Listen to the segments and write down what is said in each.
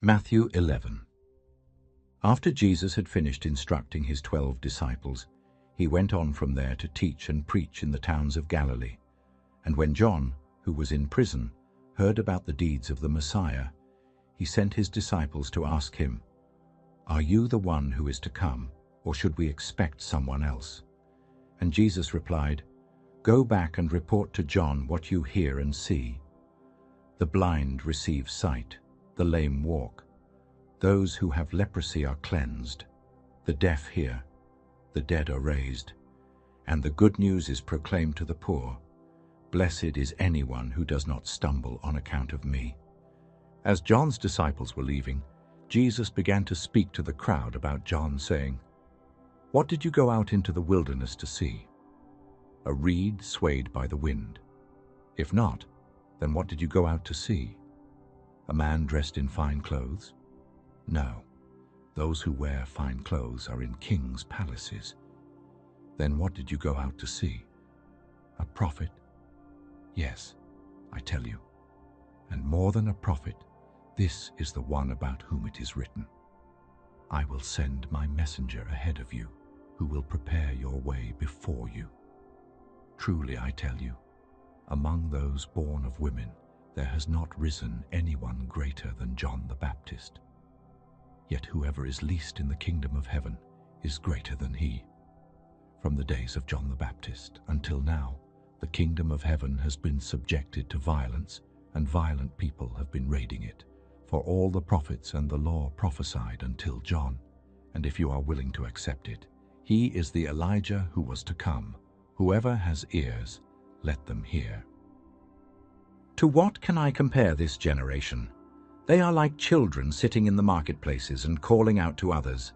Matthew 11. After Jesus had finished instructing his 12 disciples, he went on from there to teach and preach in the towns of Galilee. And when John, who was in prison, heard about the deeds of the Messiah, he sent his disciples to ask him, "Are you the one who is to come, or should we expect someone else?" And Jesus replied, "Go back and report to John what you hear and see. The blind receive sight, the lame walk. Those who have leprosy are cleansed, the deaf hear, the dead are raised, and the good news is proclaimed to the poor. Blessed is anyone who does not stumble on account of me." As John's disciples were leaving, Jesus began to speak to the crowd about John, saying, "What did you go out into the wilderness to see? A reed swayed by the wind? If not, then what did you go out to see? A man dressed in fine clothes? No, those who wear fine clothes are in kings' palaces. Then what did you go out to see? A prophet? Yes, I tell you, and more than a prophet, this is the one about whom it is written, 'I will send my messenger ahead of you, who will prepare your way before you.' Truly I tell you, among those born of women, there has not risen anyone greater than John the Baptist. Yet whoever is least in the kingdom of heaven is greater than he. From the days of John the Baptist until now, the kingdom of heaven has been subjected to violence, and violent people have been raiding it. For all the prophets and the law prophesied until John, and if you are willing to accept it, he is the Elijah who was to come. Whoever has ears, let them hear." To what can I compare this generation? They are like children sitting in the marketplaces and calling out to others,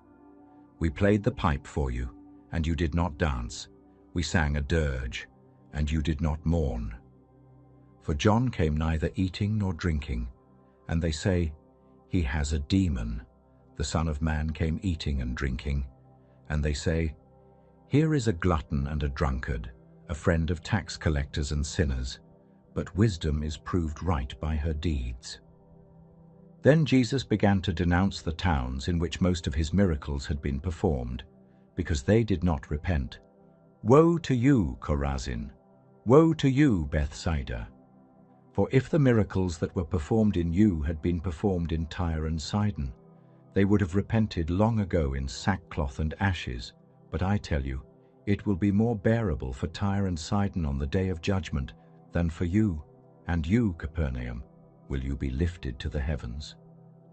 "We played the pipe for you, and you did not dance. We sang a dirge, and you did not mourn." For John came neither eating nor drinking, and they say, "He has a demon." The Son of Man came eating and drinking, and they say, "Here is a glutton and a drunkard, a friend of tax collectors and sinners." But wisdom is proved right by her deeds. Then Jesus began to denounce the towns in which most of his miracles had been performed, because they did not repent. "Woe to you, Chorazin! Woe to you, Bethsaida! For if the miracles that were performed in you had been performed in Tyre and Sidon, they would have repented long ago in sackcloth and ashes. But I tell you, it will be more bearable for Tyre and Sidon on the day of judgment than for you. And you, Capernaum, will you be lifted to the heavens?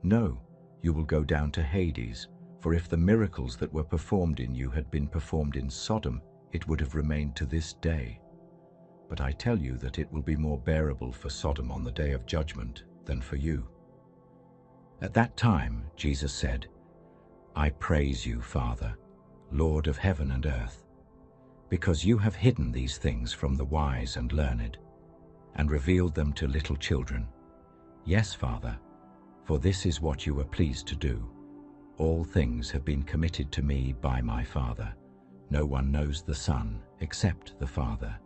No, you will go down to Hades. For if the miracles that were performed in you had been performed in Sodom, it would have remained to this day. But I tell you that it will be more bearable for Sodom on the day of judgment than for you." At that time Jesus said, "I praise you, Father, Lord of heaven and earth, because you have hidden these things from the wise and learned, and revealed them to little children. Yes, Father, for this is what you were pleased to do. All things have been committed to me by my Father. No one knows the Son except the Father,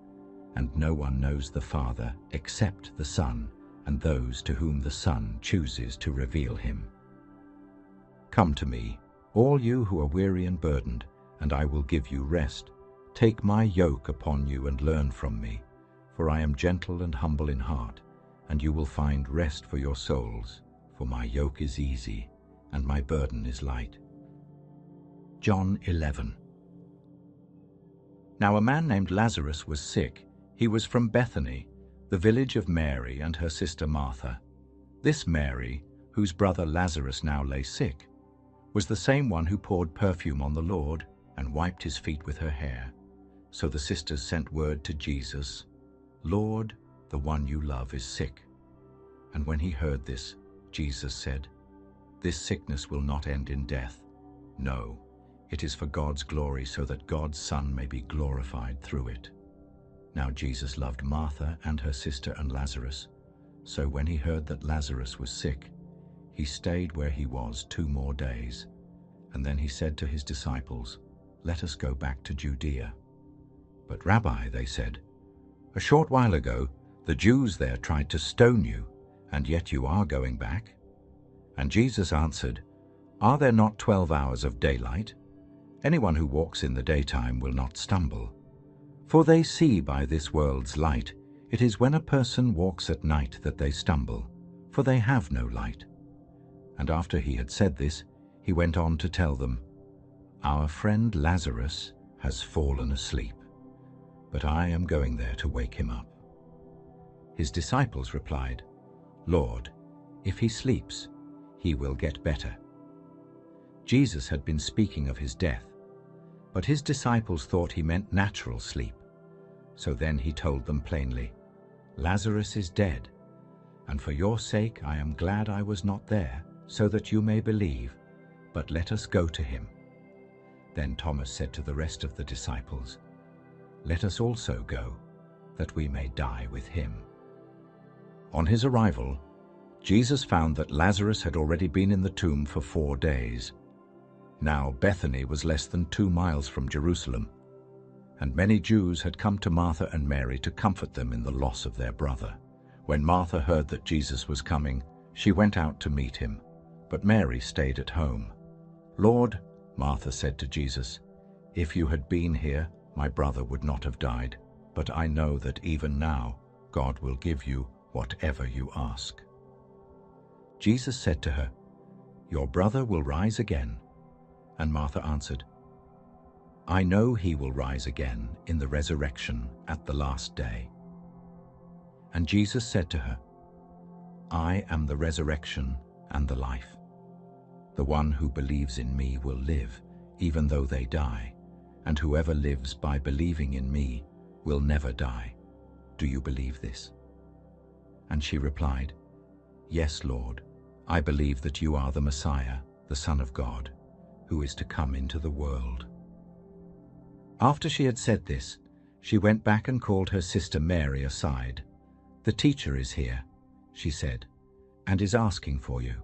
and no one knows the Father except the Son, and those to whom the Son chooses to reveal him. Come to me, all you who are weary and burdened, and I will give you rest. Take my yoke upon you and learn from me, for I am gentle and humble in heart, and you will find rest for your souls. For my yoke is easy, and my burden is light." John 11. Now a man named Lazarus was sick. He was from Bethany, the village of Mary and her sister Martha. This Mary, whose brother Lazarus now lay sick, was the same one who poured perfume on the Lord and wiped his feet with her hair. So the sisters sent word to Jesus, "Lord, the one you love is sick." And when he heard this, Jesus said, "This sickness will not end in death. No, it is for God's glory, so that God's Son may be glorified through it." Now Jesus loved Martha and her sister and Lazarus. So when he heard that Lazarus was sick, he stayed where he was 2 more days. And then he said to his disciples, "Let us go back to Judea." "But Rabbi," they said, "a short while ago the Jews there tried to stone you, and yet you are going back?" And Jesus answered, "Are there not 12 hours of daylight? Anyone who walks in the daytime will not stumble. For they see by this world's light. It is when a person walks at night that they stumble, for they have no light." And after he had said this, he went on to tell them, "Our friend Lazarus has fallen asleep, but I am going there to wake him up." His disciples replied, "Lord, if he sleeps, he will get better." Jesus had been speaking of his death, but his disciples thought he meant natural sleep. So then he told them plainly, "Lazarus is dead, and for your sake I am glad I was not there, so that you may believe, but let us go to him." Then Thomas said to the rest of the disciples, "Let us also go, that we may die with him." On his arrival, Jesus found that Lazarus had already been in the tomb for 4 days. Now Bethany was less than 2 miles from Jerusalem, and many Jews had come to Martha and Mary to comfort them in the loss of their brother. When Martha heard that Jesus was coming, she went out to meet him, but Mary stayed at home. "Lord," Martha said to Jesus, "if you had been here, my brother would not have died, but I know that even now God will give you whatever you ask." Jesus said to her, "Your brother will rise again." And Martha answered, "I know he will rise again in the resurrection at the last day." And Jesus said to her, "I am the resurrection and the life. The one who believes in me will live, even though they die, and whoever lives by believing in me will never die. Do you believe this?" And she replied, "Yes, Lord, I believe that you are the Messiah, the Son of God, who is to come into the world." After she had said this, she went back and called her sister Mary aside. "The teacher is here," she said, "and is asking for you."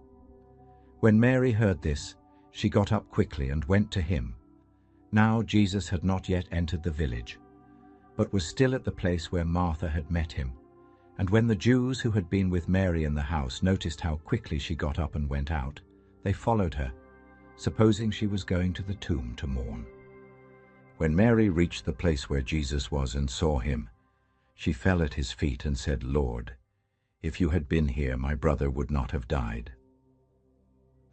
When Mary heard this, she got up quickly and went to him. Now Jesus had not yet entered the village, but was still at the place where Martha had met him. And when the Jews who had been with Mary in the house noticed how quickly she got up and went out, they followed her, supposing she was going to the tomb to mourn. When Mary reached the place where Jesus was and saw him, she fell at his feet and said, "Lord, if you had been here, my brother would not have died."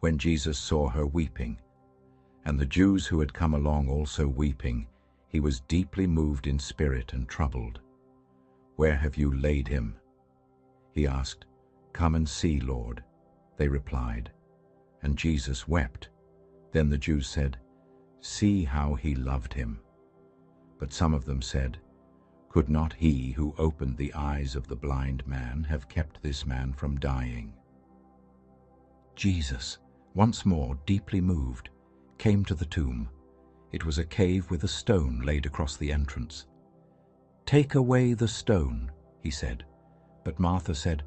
When Jesus saw her weeping, and the Jews who had come along also weeping, he was deeply moved in spirit and troubled. "Where have you laid him?" he asked. "Come and see, Lord," they replied. And Jesus wept. Then the Jews said, "See how he loved him." But some of them said, "Could not he who opened the eyes of the blind man have kept this man from dying?" Jesus, once more deeply moved, came to the tomb. It was a cave with a stone laid across the entrance. "Take away the stone," he said. But Martha said,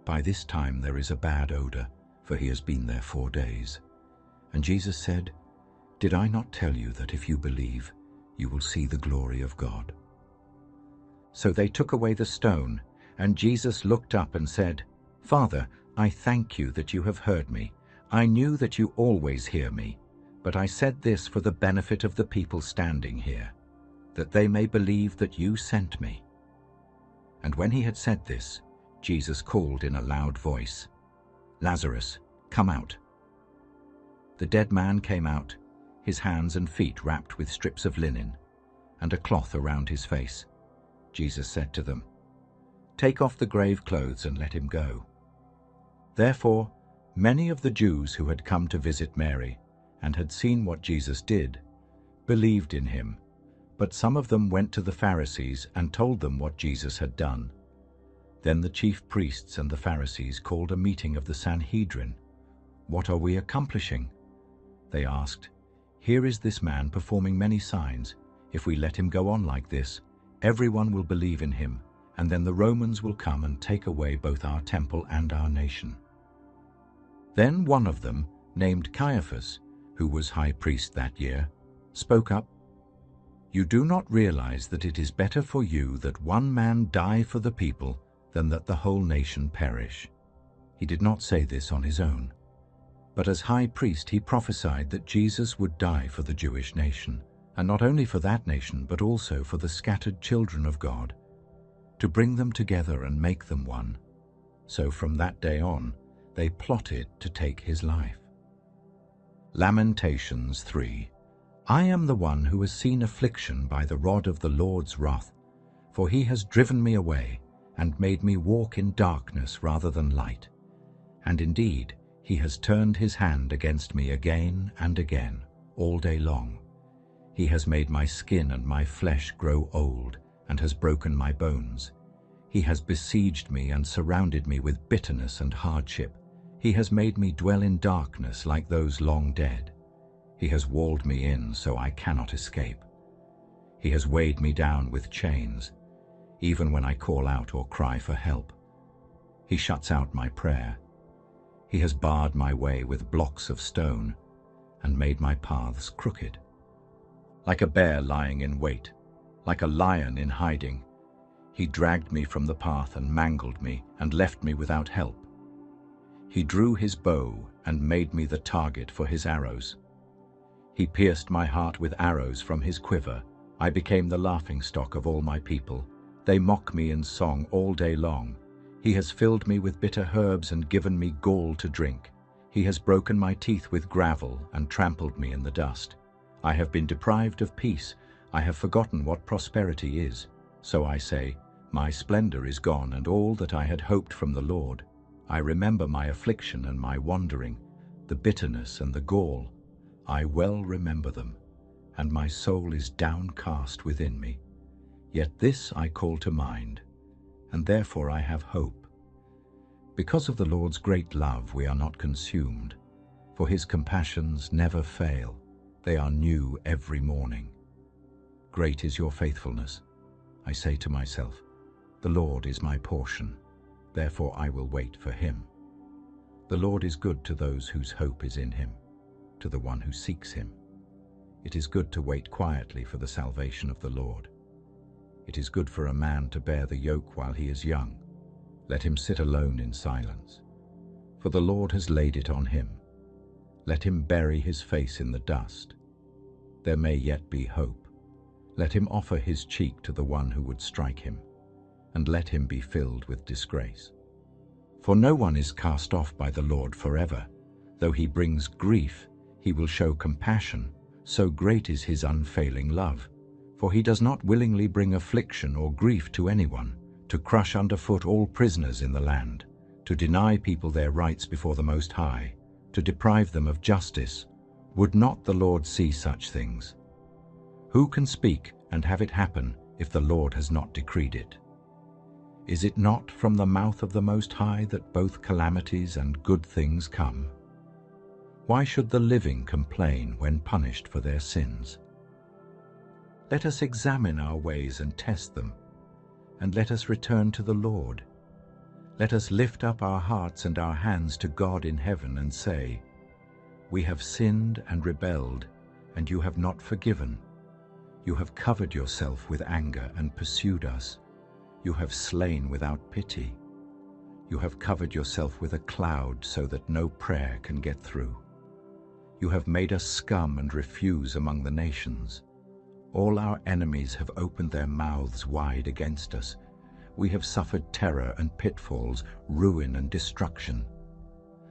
"By this time there is a bad odor, for he has been there 4 days." And Jesus said, "Did I not tell you that if you believe, you will see the glory of God?" So they took away the stone, and Jesus looked up and said, "Father, I thank you that you have heard me. I knew that you always hear me, but I said this for the benefit of the people standing here, that they may believe that you sent me." And when he had said this, Jesus called in a loud voice, "Lazarus, come out." The dead man came out, his hands and feet wrapped with strips of linen, and a cloth around his face. Jesus said to them, "Take off the grave clothes and let him go." Therefore, many of the Jews who had come to visit Mary and had seen what Jesus did believed in him, but some of them went to the Pharisees and told them what Jesus had done. Then the chief priests and the Pharisees called a meeting of the Sanhedrin. "What are we accomplishing?" they asked. "Here is this man performing many signs. If we let him go on like this, everyone will believe in him, and then the Romans will come and take away both our temple and our nation." Then one of them, named Caiaphas, who was high priest that year, spoke up, "You do not realize that it is better for you that one man die for the people than that the whole nation perish." He did not say this on his own, But as high priest he prophesied that Jesus would die for the Jewish nation, and not only for that nation but also for the scattered children of God, to bring them together and make them one. So from that day on, they plotted to take his life. Lamentations 3. I am the one who has seen affliction by the rod of the Lord's wrath, for he has driven me away and made me walk in darkness rather than light. And indeed, he has turned his hand against me again and again, all day long. He has made my skin and my flesh grow old, and has broken my bones. He has besieged me and surrounded me with bitterness and hardship. He has made me dwell in darkness like those long dead. He has walled me in so I cannot escape. He has weighed me down with chains, even when I call out or cry for help. He shuts out my prayer. He has barred my way with blocks of stone and made my paths crooked. Like a bear lying in wait, like a lion in hiding, he dragged me from the path and mangled me and left me without help. He drew his bow and made me the target for his arrows. He pierced my heart with arrows from his quiver. I became the laughingstock of all my people. They mock me in song all day long. He has filled me with bitter herbs and given me gall to drink. He has broken my teeth with gravel and trampled me in the dust. I have been deprived of peace. I have forgotten what prosperity is. So I say, my splendor is gone and all that I had hoped from the Lord. I remember my affliction and my wandering, the bitterness and the gall. I well remember them, and my soul is downcast within me. Yet this I call to mind, and therefore I have hope. Because of the Lord's great love we are not consumed, for his compassions never fail. They are new every morning. Great is your faithfulness. I say to myself, the Lord is my portion, therefore I will wait for him. The Lord is good to those whose hope is in him, to the one who seeks him. It is good to wait quietly for the salvation of the Lord. It is good for a man to bear the yoke while he is young. Let him sit alone in silence, for the Lord has laid it on him. Let him bury his face in the dust. There may yet be hope. Let him offer his cheek to the one who would strike him, and let him be filled with disgrace. For no one is cast off by the Lord forever. Though he brings grief, he will show compassion. So great is his unfailing love. For he does not willingly bring affliction or grief to anyone, to crush underfoot all prisoners in the land, to deny people their rights before the Most High, to deprive them of justice. Would not the Lord see such things? Who can speak and have it happen if the Lord has not decreed it? Is it not from the mouth of the Most High that both calamities and good things come? Why should the living complain when punished for their sins? Let us examine our ways and test them, and let us return to the Lord. Let us lift up our hearts and our hands to God in heaven and say, we have sinned and rebelled, and you have not forgiven. You have covered yourself with anger and pursued us. You have slain without pity. You have covered yourself with a cloud so that no prayer can get through. You have made us scum and refuse among the nations. All our enemies have opened their mouths wide against us. We have suffered terror and pitfalls, ruin and destruction.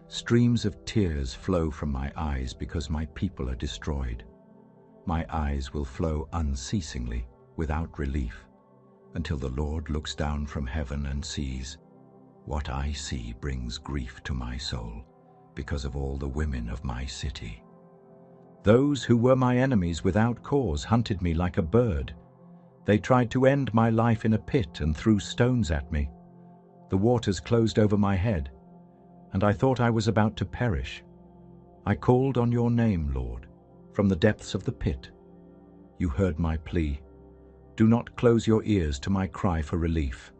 Streams of tears flow from my eyes because my people are destroyed. My eyes will flow unceasingly, without relief, until the Lord looks down from heaven and sees. What I see brings grief to my soul, because of all the women of my city. Those who were my enemies without cause hunted me like a bird. They tried to end my life in a pit and threw stones at me. The waters closed over my head, and I thought I was about to perish. I called on your name, Lord, from the depths of the pit. You heard my plea. Do not close your ears to my cry for relief.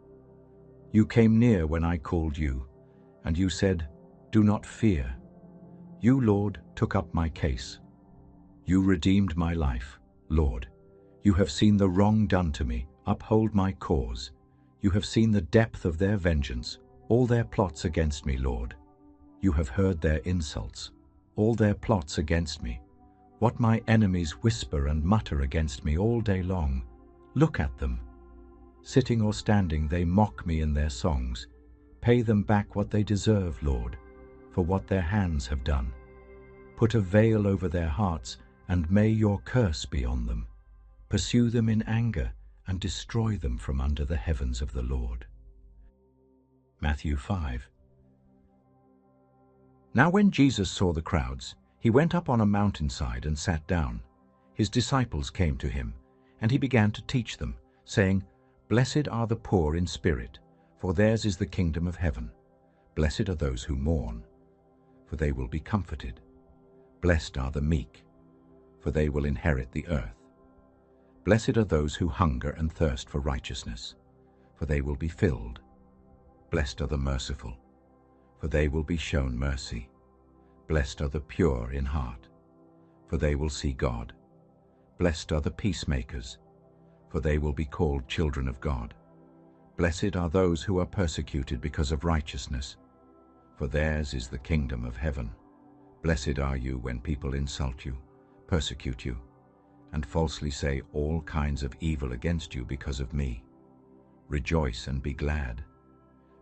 You came near when I called you, and you said, do not fear. You, Lord, took up my case. You redeemed my life, Lord. You have seen the wrong done to me. Uphold my cause. You have seen the depth of their vengeance, all their plots against me, Lord. You have heard their insults. all their plots against me, what my enemies whisper and mutter against me all day long. Look at them. Sitting or standing, they mock me in their songs. Pay them back what they deserve, Lord, for what their hands have done. Put a veil over their hearts, and may your curse be on them. Pursue them in anger, and destroy them from under the heavens of the Lord. Matthew 5. Now when Jesus saw the crowds, he went up on a mountainside and sat down. His disciples came to him, and he began to teach them, saying, Blessed are the poor in spirit, for theirs is the kingdom of heaven. Blessed are those who mourn, for they will be comforted. Blessed are the meek, for they will inherit the earth. Blessed are those who hunger and thirst for righteousness, for they will be filled. Blessed are the merciful, for they will be shown mercy. Blessed are the pure in heart, for they will see God. Blessed are the peacemakers, for they will be called children of God. Blessed are those who are persecuted because of righteousness, for theirs is the kingdom of heaven. Blessed are you when people insult you, persecute you, and falsely say all kinds of evil against you because of me. Rejoice and be glad,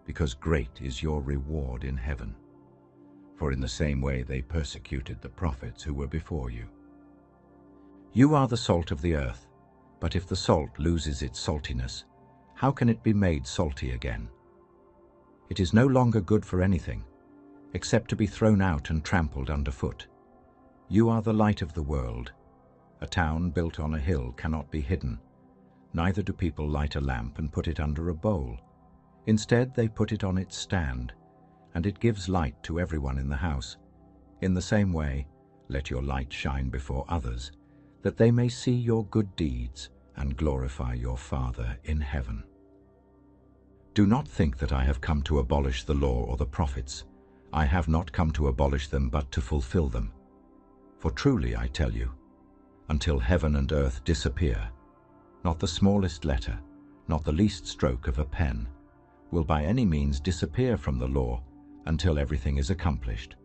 because great is your reward in heaven. For in the same way they persecuted the prophets who were before you. You are the salt of the earth, but if the salt loses its saltiness, how can it be made salty again? It is no longer good for anything, except to be thrown out and trampled underfoot. You are the light of the world. A town built on a hill cannot be hidden. Neither do people light a lamp and put it under a bowl. Instead, they put it on its stand, and it gives light to everyone in the house. In the same way, let your light shine before others, that they may see your good deeds and glorify your Father in heaven. Do not think that I have come to abolish the law or the prophets. I have not come to abolish them, but to fulfill them. For truly I tell you, until heaven and earth disappear, not the smallest letter, not the least stroke of a pen, will by any means disappear from the law until everything is accomplished.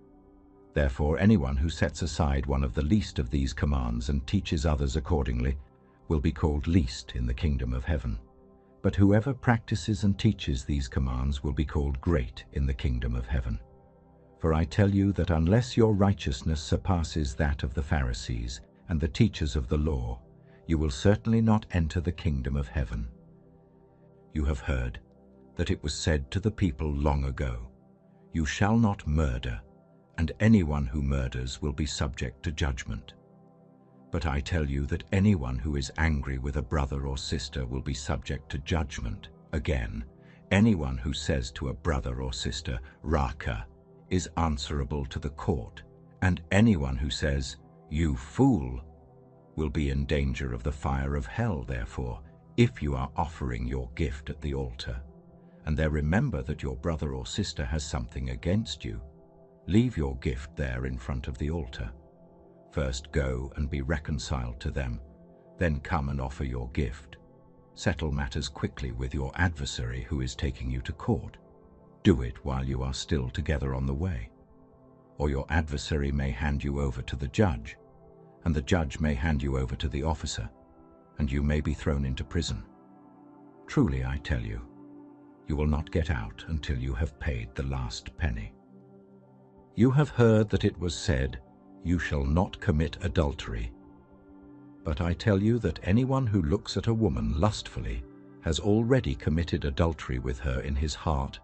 Therefore anyone who sets aside one of the least of these commands and teaches others accordingly will be called least in the kingdom of heaven. But whoever practices and teaches these commands will be called great in the kingdom of heaven. For I tell you that unless your righteousness surpasses that of the Pharisees and the teachers of the law, you will certainly not enter the kingdom of heaven. You have heard that it was said to the people long ago, You shall not murder, and anyone who murders will be subject to judgment. But I tell you that anyone who is angry with a brother or sister will be subject to judgment. Again, anyone who says to a brother or sister, Raka, is answerable to the court, and anyone who says, You fool, will be in danger of the fire of hell. Therefore, if you are offering your gift at the altar, and there remember that your brother or sister has something against you, leave your gift there in front of the altar. First go and be reconciled to them, then come and offer your gift. Settle matters quickly with your adversary who is taking you to court. Do it while you are still together on the way. Or your adversary may hand you over to the judge, and the judge may hand you over to the officer, and you may be thrown into prison. Truly I tell you, you will not get out until you have paid the last penny. You have heard that it was said, You shall not commit adultery. But I tell you that anyone who looks at a woman lustfully has already committed adultery with her in his heart.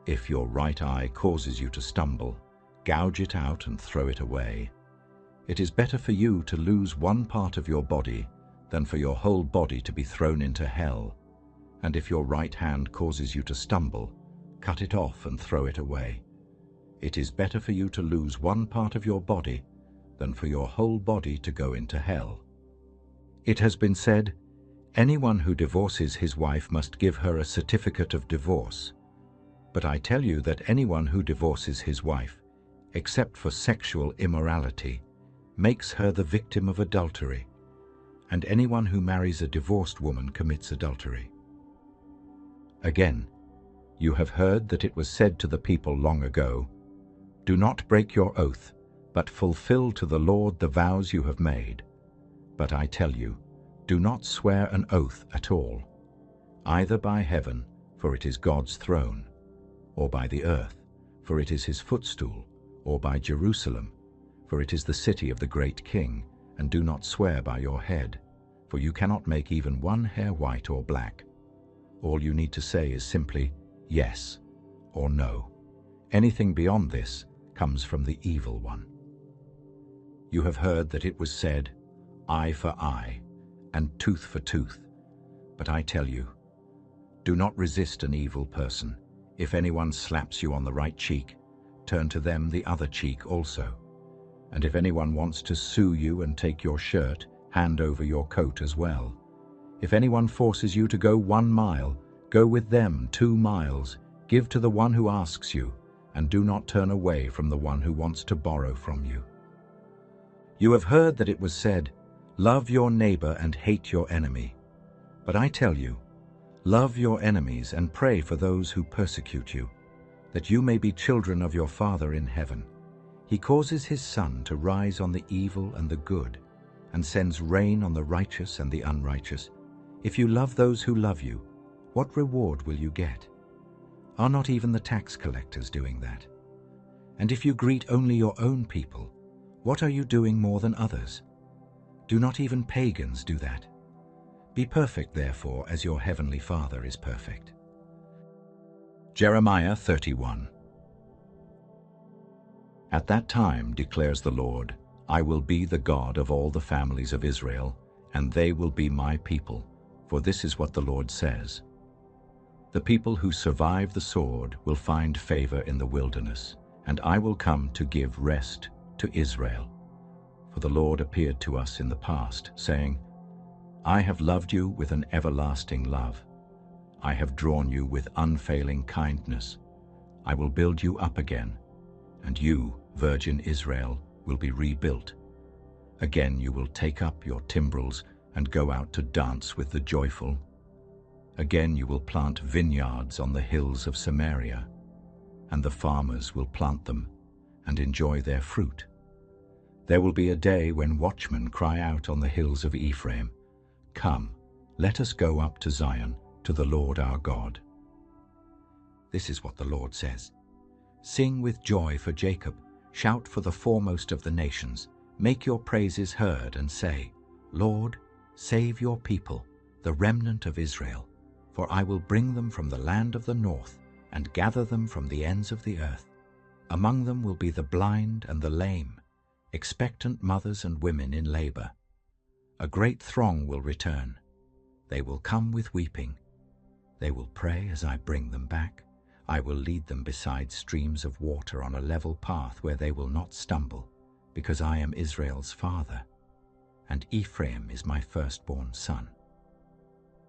If your right eye causes you to stumble, gouge it out and throw it away. It is better for you to lose one part of your body than for your whole body to be thrown into hell. And if your right hand causes you to stumble, cut it off and throw it away. It is better for you to lose one part of your body than for your whole body to go into hell. It has been said, Anyone who divorces his wife must give her a certificate of divorce. But I tell you that anyone who divorces his wife, except for sexual immorality, makes her the victim of adultery, and anyone who marries a divorced woman commits adultery. Again, you have heard that it was said to the people long ago, Do not break your oath, but fulfill to the Lord the vows you have made. But I tell you, do not swear an oath at all, either by heaven, for it is God's throne, or by the earth, for it is his footstool, or by Jerusalem, for it is the city of the great King, and do not swear by your head, for you cannot make even one hair white or black. All you need to say is simply yes or no. Anything beyond this comes from the evil one. You have heard that it was said, eye for eye, and tooth for tooth. But I tell you, do not resist an evil person. If anyone slaps you on the right cheek, turn to them the other cheek also. And if anyone wants to sue you and take your shirt, hand over your coat as well. If anyone forces you to go 1 mile, go with them 2 miles. Give to the one who asks you, and do not turn away from the one who wants to borrow from you. You have heard that it was said, love your neighbor and hate your enemy. But I tell you, love your enemies and pray for those who persecute you, that you may be children of your Father in heaven. He causes his sun to rise on the evil and the good, and sends rain on the righteous and the unrighteous. If you love those who love you, what reward will you get? Are not even the tax collectors doing that? And if you greet only your own people, what are you doing more than others? Do not even pagans do that? Be perfect, therefore, as your heavenly Father is perfect. Jeremiah 31. At that time, declares the Lord, I will be the God of all the families of Israel, and they will be my people, for this is what the Lord says. The people who survive the sword will find favor in the wilderness, and I will come to give rest to Israel. For the Lord appeared to us in the past, saying, I have loved you with an everlasting love. I have drawn you with unfailing kindness. I will build you up again, and you, virgin Israel, will be rebuilt. Again you will take up your timbrels and go out to dance with the joyful. Again you will plant vineyards on the hills of Samaria, and the farmers will plant them and enjoy their fruit. There will be a day when watchmen cry out on the hills of Ephraim, Come, let us go up to Zion, to the Lord our God. This is what the Lord says. Sing with joy for Jacob, shout for the foremost of the nations. Make your praises heard and say, Lord, save your people, the remnant of Israel. For I will bring them from the land of the north and gather them from the ends of the earth. Among them will be the blind and the lame, expectant mothers and women in labor. A great throng will return. They will come with weeping. They will pray as I bring them back. I will lead them beside streams of water on a level path where they will not stumble, because I am Israel's father, and Ephraim is my firstborn son.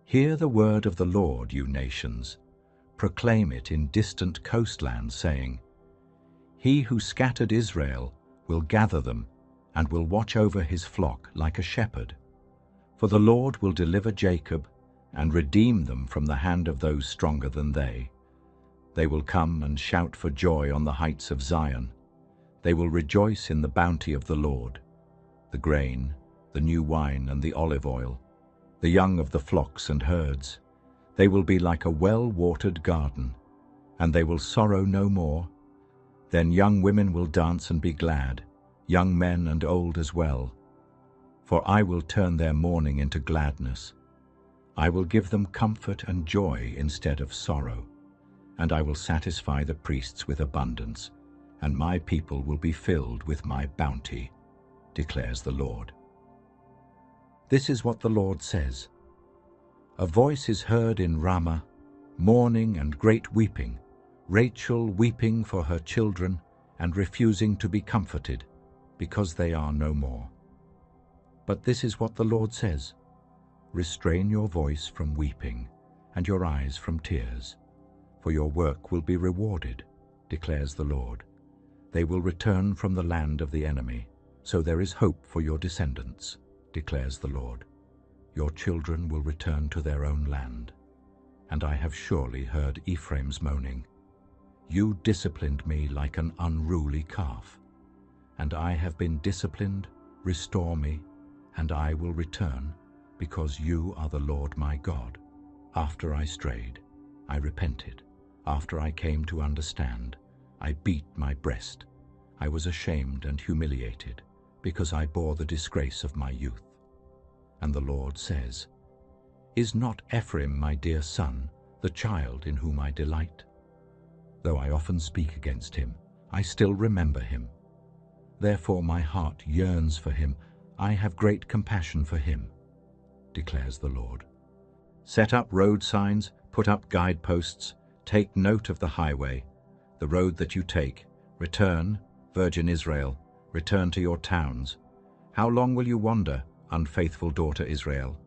Hear the word of the Lord, you nations. Proclaim it in distant coastlands, saying, He who scattered Israel will gather them and will watch over his flock like a shepherd. For the Lord will deliver Jacob and redeem them from the hand of those stronger than they. They will come and shout for joy on the heights of Zion. They will rejoice in the bounty of the Lord, the grain, the new wine and the olive oil, the young of the flocks and herds. They will be like a well-watered garden, and they will sorrow no more. Then young women will dance and be glad, young men and old as well. For I will turn their mourning into gladness. I will give them comfort and joy instead of sorrow, and I will satisfy the priests with abundance, and my people will be filled with my bounty, declares the Lord. This is what the Lord says. A voice is heard in Ramah, mourning and great weeping, Rachel weeping for her children and refusing to be comforted, because they are no more. But this is what the Lord says. Restrain your voice from weeping and your eyes from tears, for your work will be rewarded, declares the Lord. They will return from the land of the enemy, so there is hope for your descendants, declares the Lord. Your children will return to their own land, and I have surely heard Ephraim's moaning. You disciplined me like an unruly calf. And I have been disciplined. Restore me, and I will return, because you are the Lord my God. After I strayed, I repented. After I came to understand, I beat my breast. I was ashamed and humiliated, because I bore the disgrace of my youth. And the Lord says, Is not Ephraim my dear son, the child in whom I delight? Though I often speak against him, I still remember him. Therefore my heart yearns for him. I have great compassion for him, declares the Lord. Set up road signs, put up guideposts, take note of the highway, the road that you take. Return, virgin Israel, return to your towns. How long will you wander, unfaithful daughter Israel?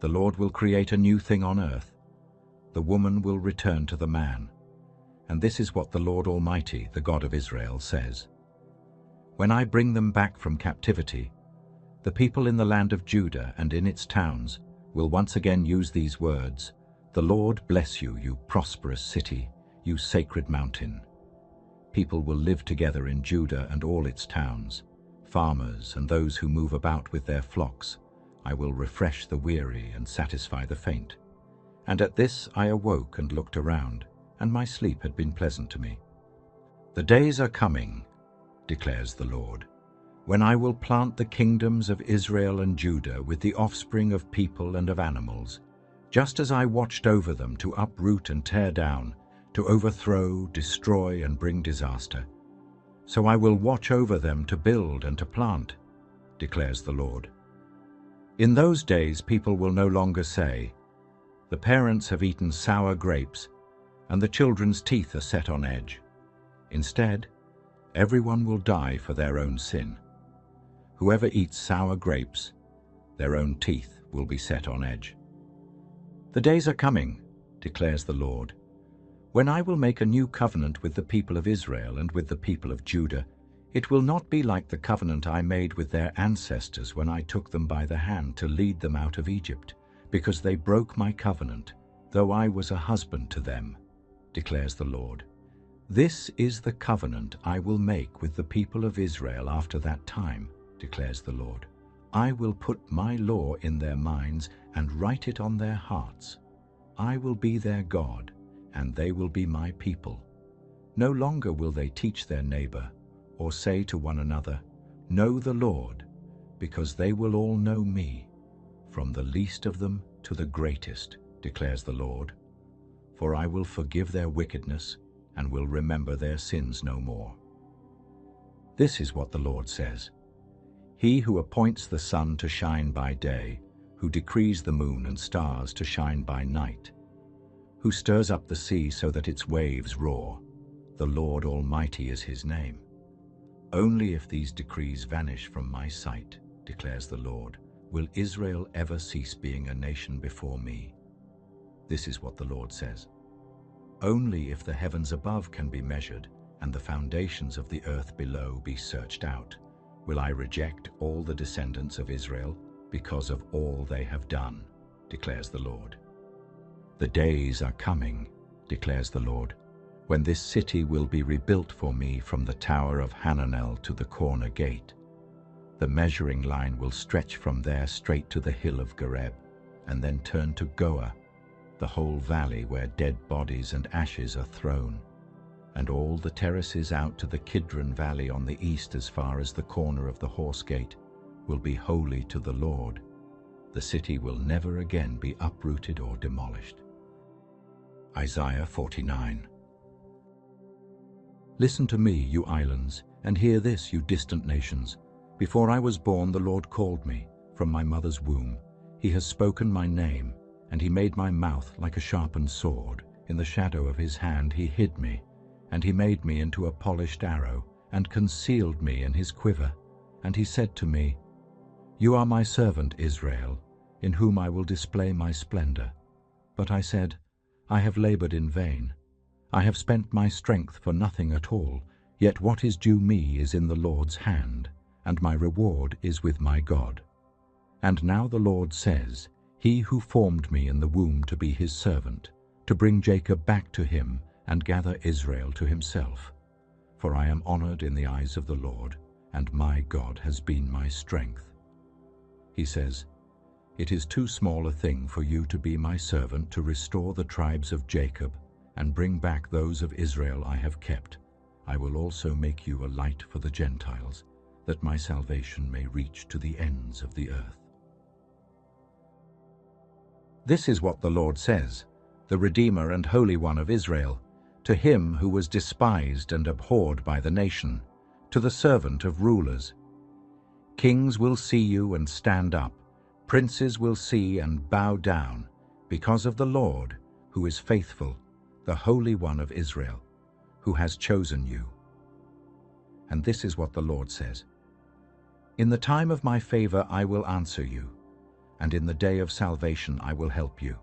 The Lord will create a new thing on earth. The woman will return to the man. And this is what the Lord Almighty, the God of Israel, says. When I bring them back from captivity, the people in the land of Judah and in its towns will once again use these words, The Lord bless you, you prosperous city, you sacred mountain. People will live together in Judah and all its towns, farmers and those who move about with their flocks. I will refresh the weary and satisfy the faint. And at this I awoke and looked around, and my sleep had been pleasant to me. The days are coming, declares the Lord, when I will plant the kingdoms of Israel and Judah with the offspring of people and of animals, just as I watched over them to uproot and tear down, to overthrow, destroy, and bring disaster. So I will watch over them to build and to plant, declares the Lord. In those days people will no longer say, The parents have eaten sour grapes, and the children's teeth are set on edge. Instead, everyone will die for their own sin. Whoever eats sour grapes, their own teeth will be set on edge. The days are coming, declares the Lord, when I will make a new covenant with the people of Israel and with the people of Judah. It will not be like the covenant I made with their ancestors when I took them by the hand to lead them out of Egypt, because they broke my covenant, though I was a husband to them, declares the Lord. This is the covenant I will make with the people of Israel after that time, declares the Lord. I will put my law in their minds and write it on their hearts. I will be their God, and they will be my people. No longer will they teach their neighbor, or say to one another, Know the Lord, because they will all know me, from the least of them to the greatest, declares the Lord. For I will forgive their wickedness, and will remember their sins no more. This is what the Lord says. He who appoints the sun to shine by day, who decrees the moon and stars to shine by night, who stirs up the sea so that its waves roar, the Lord Almighty is his name. Only if these decrees vanish from my sight, declares the Lord, will Israel ever cease being a nation before me. This is what the Lord says. Only if the heavens above can be measured and the foundations of the earth below be searched out, will I reject all the descendants of Israel because of all they have done, declares the Lord. The days are coming, declares the Lord, when this city will be rebuilt for me from the tower of Hananel to the corner gate. The measuring line will stretch from there straight to the hill of Gareb, and then turn to Goah, the whole valley where dead bodies and ashes are thrown, and all the terraces out to the Kidron Valley on the east as far as the corner of the Horse Gate will be holy to the Lord. The city will never again be uprooted or demolished. Isaiah 49. Listen to me, you islands, and hear this, you distant nations. Before I was born, the Lord called me from my mother's womb. He has spoken my name, and he made my mouth like a sharpened sword. In the shadow of his hand he hid me, and he made me into a polished arrow, and concealed me in his quiver. And he said to me, You are my servant Israel, in whom I will display my splendor. But I said, I have labored in vain. I have spent my strength for nothing at all. Yet what is due me is in the Lord's hand, and my reward is with my God. And now the Lord says, He who formed me in the womb to be his servant, to bring Jacob back to him, and gather Israel to himself. For I am honored in the eyes of the Lord, and my God has been my strength. He says, "It is too small a thing for you to be my servant to restore the tribes of Jacob and bring back those of Israel I have kept. I will also make you a light for the Gentiles, that my salvation may reach to the ends of the earth." This is what the Lord says, the Redeemer and Holy One of Israel, to him who was despised and abhorred by the nation, to the servant of rulers. Kings will see you and stand up, princes will see and bow down, because of the Lord, who is faithful, the Holy One of Israel, who has chosen you. And this is what the Lord says, "In the time of my favor I will answer you, and in the day of salvation I will help you.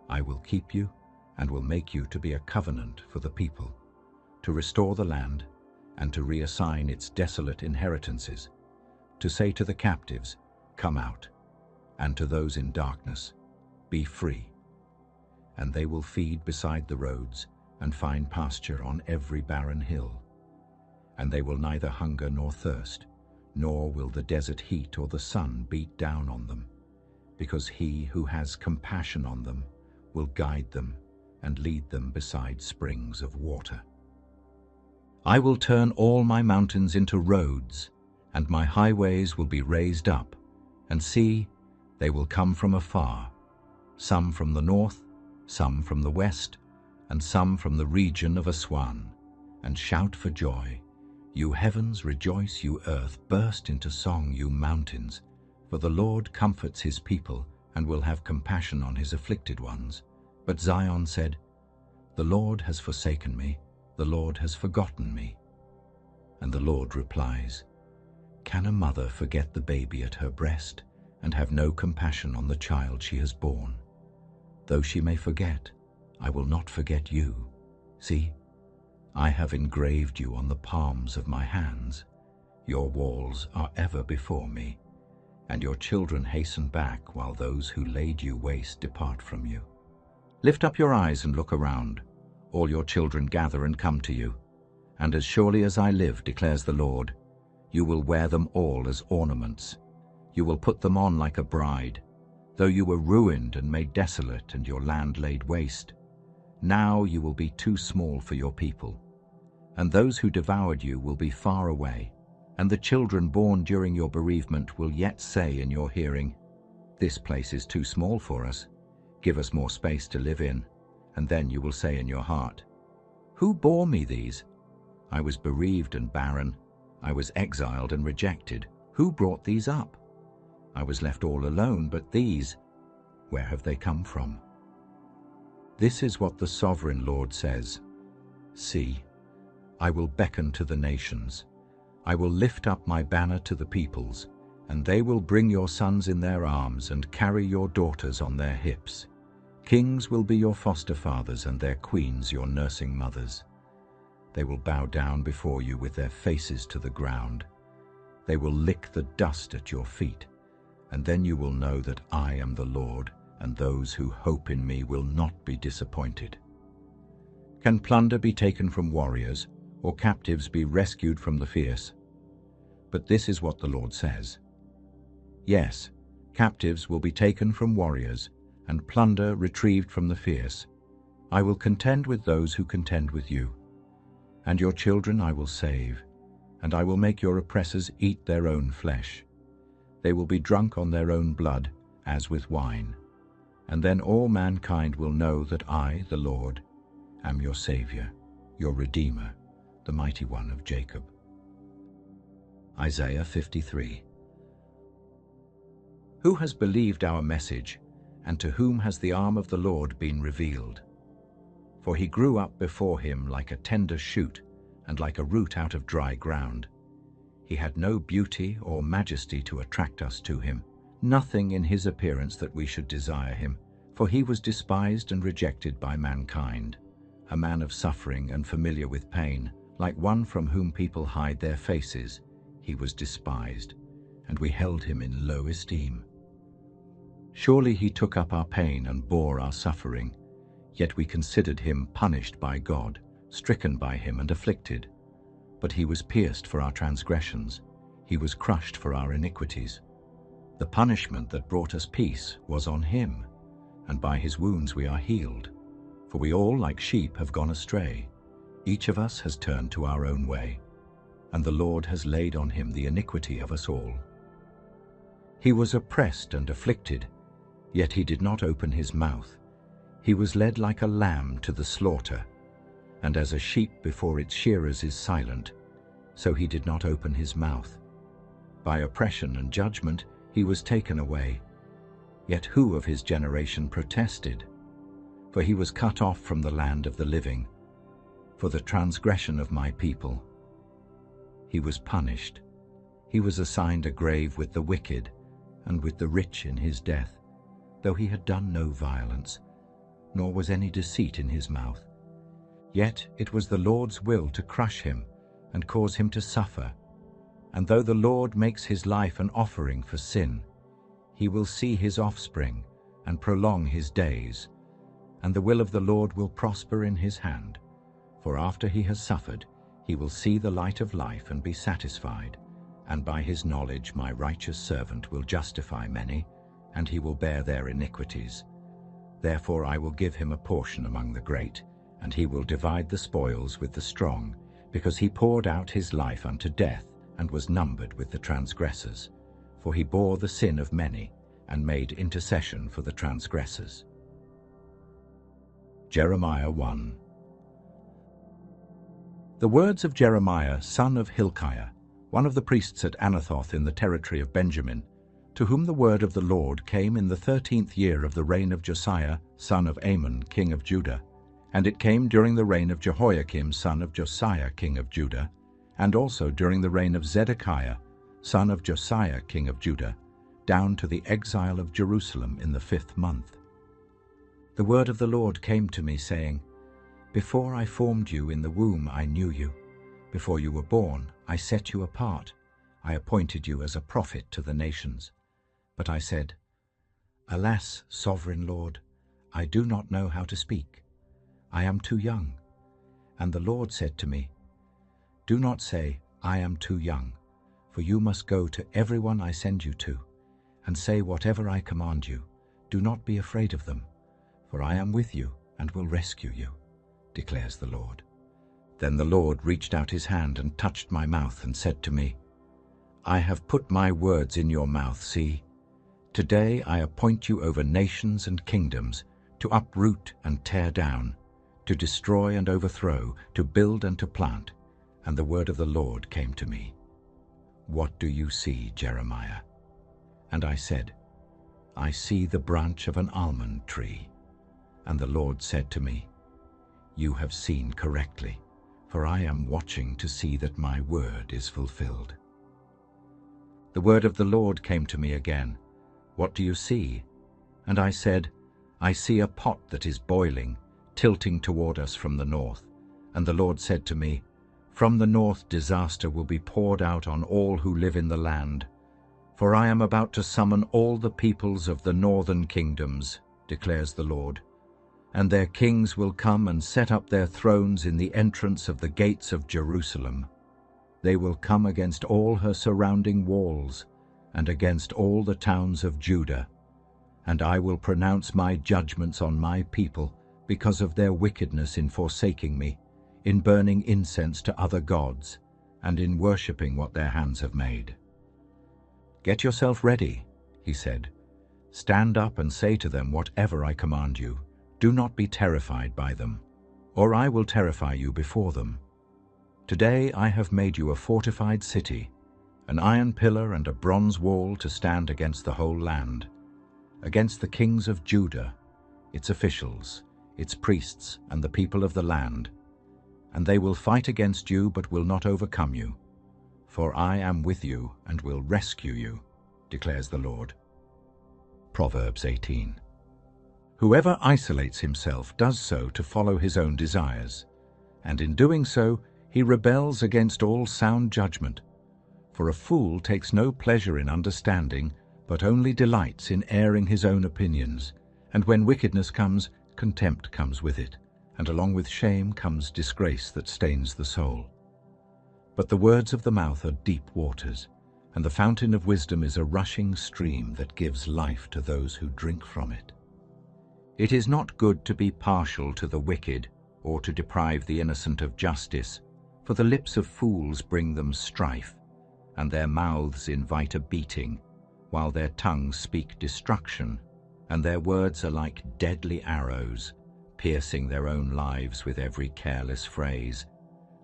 I will keep you and will make you to be a covenant for the people, to restore the land and to reassign its desolate inheritances, to say to the captives, 'Come out,' and to those in darkness, 'Be free.' And they will feed beside the roads and find pasture on every barren hill. And they will neither hunger nor thirst, nor will the desert heat or the sun beat down on them, because he who has compassion on them will guide them and lead them beside springs of water. I will turn all my mountains into roads, and my highways will be raised up, and see, they will come from afar, some from the north, some from the west, and some from the region of Aswan, and shout for joy. You heavens, rejoice, you earth, burst into song, you mountains, for the Lord comforts his people and will have compassion on his afflicted ones. But Zion said, 'The Lord has forsaken me, the Lord has forgotten me.' And the Lord replies, 'Can a mother forget the baby at her breast and have no compassion on the child she has borne? Though she may forget, I will not forget you. See, I have engraved you on the palms of my hands. Your walls are ever before me, and your children hasten back while those who laid you waste depart from you. Lift up your eyes and look around. All your children gather and come to you. And as surely as I live, declares the Lord, you will wear them all as ornaments. You will put them on like a bride, though you were ruined and made desolate and your land laid waste. Now you will be too small for your people, and those who devoured you will be far away, and the children born during your bereavement will yet say in your hearing, 'This place is too small for us. Give us more space to live in.' And then you will say in your heart, 'Who bore me these? I was bereaved and barren. I was exiled and rejected. Who brought these up? I was left all alone, but these, where have they come from?' This is what the sovereign Lord says, 'See, I will beckon to the nations. I will lift up my banner to the peoples, and they will bring your sons in their arms and carry your daughters on their hips. Kings will be your foster fathers and their queens your nursing mothers. They will bow down before you with their faces to the ground. They will lick the dust at your feet, and then you will know that I am the Lord, and those who hope in me will not be disappointed. Can plunder be taken from warriors, or captives be rescued from the fierce? But this is what the Lord says. Yes, captives will be taken from warriors, and plunder retrieved from the fierce. I will contend with those who contend with you. And your children I will save, and I will make your oppressors eat their own flesh. They will be drunk on their own blood, as with wine. And then all mankind will know that I, the Lord, am your Savior, your Redeemer, the Mighty One of Jacob. Isaiah 53. Who has believed our message, and to whom has the arm of the Lord been revealed? For he grew up before him like a tender shoot, and like a root out of dry ground. He had no beauty or majesty to attract us to him, nothing in his appearance that we should desire him, for he was despised and rejected by mankind, a man of suffering and familiar with pain, like one from whom people hide their faces. He was despised, and we held him in low esteem. Surely he took up our pain and bore our suffering, Yet we considered him punished by God, stricken by him and afflicted. But he was pierced for our transgressions, he was crushed for our iniquities. The punishment that brought us peace was on him, and by his wounds we are healed. For we all, like sheep, have gone astray. Each of us has turned to our own way, and the Lord has laid on him the iniquity of us all. He was oppressed and afflicted, yet he did not open his mouth. He was led like a lamb to the slaughter, and as a sheep before its shearers is silent, so he did not open his mouth. By oppression and judgment he was taken away. Yet who of his generation protested? For he was cut off from the land of the living. For the transgression of my people he was punished. He was assigned a grave with the wicked, and with the rich in his death, though he had done no violence, nor was any deceit in his mouth. Yet it was the Lord's will to crush him and cause him to suffer. And though the Lord makes his life an offering for sin, he will see his offspring and prolong his days, and the will of the Lord will prosper in his hand. For after he has suffered, he will see the light of life and be satisfied, and by his knowledge my righteous servant will justify many, and he will bear their iniquities. Therefore I will give him a portion among the great, and he will divide the spoils with the strong, because he poured out his life unto death, and was numbered with the transgressors. For he bore the sin of many, and made intercession for the transgressors. Jeremiah 1. The words of Jeremiah, son of Hilkiah, one of the priests at Anathoth in the territory of Benjamin, to whom the word of the Lord came in the 13th year of the reign of Josiah, son of Amon, king of Judah, and it came during the reign of Jehoiakim, son of Josiah, king of Judah, and also during the reign of Zedekiah, son of Josiah, king of Judah, down to the exile of Jerusalem in the 5th month. The word of the Lord came to me, saying, Before I formed you in the womb I knew you. Before you were born I set you apart. I appointed you as a prophet to the nations. But I said, Alas, sovereign Lord, I do not know how to speak. I am too young. And the Lord said to me, Do not say, I am too young, for you must go to everyone I send you to, and say whatever I command you. Do not be afraid of them, for I am with you and will rescue you, declares the Lord. Then the Lord reached out his hand and touched my mouth and said to me, I have put my words in your mouth, see. Today I appoint you over nations and kingdoms, to uproot and tear down, to destroy and overthrow, to build and to plant. And the word of the Lord came to me. What do you see, Jeremiah? And I said, I see the branch of an almond tree. And the Lord said to me, You have seen correctly, for I am watching to see that my word is fulfilled. The word of the Lord came to me again. What do you see? And I said, I see a pot that is boiling, tilting toward us from the north. And the Lord said to me, From the north disaster will be poured out on all who live in the land. For I am about to summon all the peoples of the northern kingdoms, declares the Lord. And their kings will come and set up their thrones in the entrance of the gates of Jerusalem. They will come against all her surrounding walls, and against all the towns of Judah. And I will pronounce my judgments on my people because of their wickedness in forsaking me, in burning incense to other gods, and in worshipping what their hands have made. Get yourself ready, he said. Stand up and say to them whatever I command you. Do not be terrified by them, or I will terrify you before them. Today I have made you a fortified city, an iron pillar and a bronze wall to stand against the whole land, against the kings of Judah, its officials, its priests, and the people of the land. And they will fight against you but will not overcome you. For I am with you and will rescue you, declares the Lord. Proverbs 18. Whoever isolates himself does so to follow his own desires, and in doing so he rebels against all sound judgment. For a fool takes no pleasure in understanding, but only delights in airing his own opinions, and when wickedness comes, contempt comes with it, and along with shame comes disgrace that stains the soul. But the words of the mouth are deep waters, and the fountain of wisdom is a rushing stream that gives life to those who drink from it. It is not good to be partial to the wicked, or to deprive the innocent of justice, for the lips of fools bring them strife, and their mouths invite a beating, while their tongues speak destruction, and their words are like deadly arrows, piercing their own lives with every careless phrase,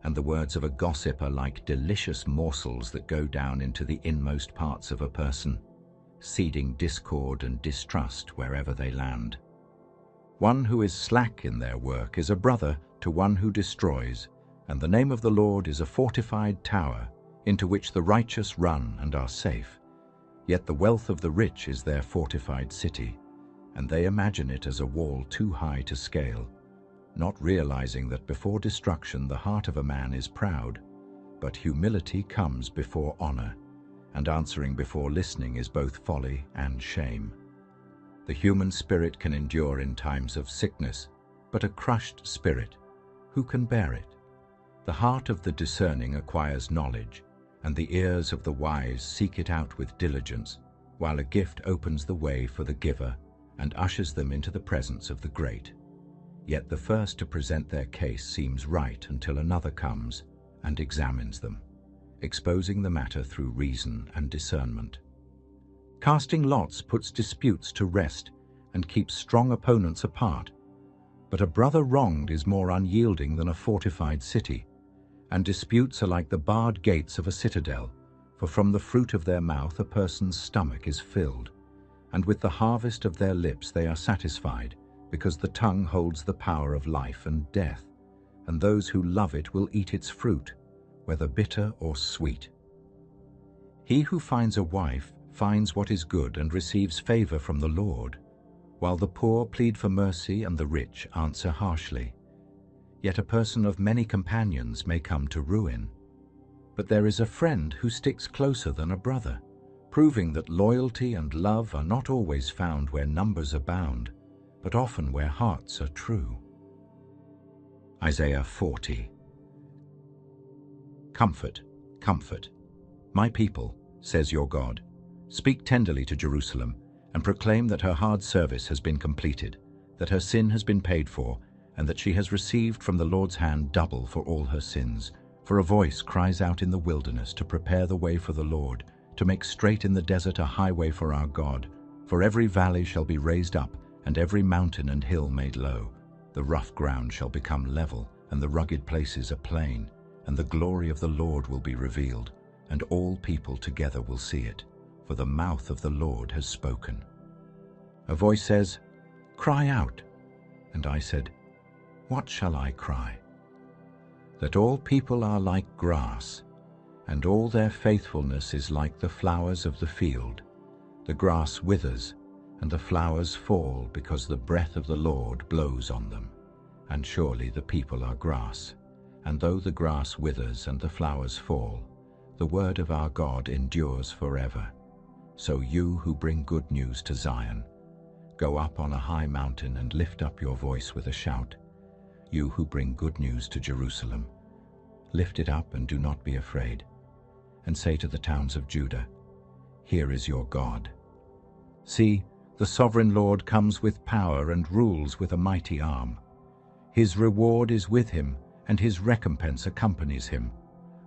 and the words of a gossip are like delicious morsels that go down into the inmost parts of a person, seeding discord and distrust wherever they land. One who is slack in their work is a brother to one who destroys, and the name of the Lord is a fortified tower, into which the righteous run and are safe. Yet the wealth of the rich is their fortified city, and they imagine it as a wall too high to scale, not realizing that before destruction the heart of a man is proud, but humility comes before honor, and answering before listening is both folly and shame. The human spirit can endure in times of sickness, but a crushed spirit, who can bear it? The heart of the discerning acquires knowledge, and the ears of the wise seek it out with diligence, while a gift opens the way for the giver and ushers them into the presence of the great. Yet the first to present their case seems right until another comes and examines them, exposing the matter through reason and discernment. Casting lots puts disputes to rest and keeps strong opponents apart, but a brother wronged is more unyielding than a fortified city, and disputes are like the barred gates of a citadel, for from the fruit of their mouth a person's stomach is filled, and with the harvest of their lips they are satisfied, because the tongue holds the power of life and death, and those who love it will eat its fruit, whether bitter or sweet. He who finds a wife finds what is good and receives favor from the Lord, while the poor plead for mercy and the rich answer harshly. Yet a person of many companions may come to ruin. But there is a friend who sticks closer than a brother, proving that loyalty and love are not always found where numbers abound, but often where hearts are true. Isaiah 40. Comfort, comfort, my people, says your God. Speak tenderly to Jerusalem, and proclaim that her hard service has been completed, that her sin has been paid for, and that she has received from the Lord's hand double for all her sins. For a voice cries out in the wilderness to prepare the way for the Lord, to make straight in the desert a highway for our God. For every valley shall be raised up, and every mountain and hill made low. The rough ground shall become level, and the rugged places a plain, and the glory of the Lord will be revealed, and all people together will see it, for the mouth of the Lord has spoken. A voice says, "Cry out." And I said, "What shall I cry?" That all people are like grass, and all their faithfulness is like the flowers of the field. The grass withers, and the flowers fall, because the breath of the Lord blows on them. And surely the people are grass, and though the grass withers and the flowers fall, the word of our God endures forever. So you who bring good news to Zion, go up on a high mountain and lift up your voice with a shout. You who bring good news to Jerusalem, lift it up and do not be afraid. And say to the towns of Judah, "Here is your God." See, the sovereign Lord comes with power and rules with a mighty arm. His reward is with him, and his recompense accompanies him.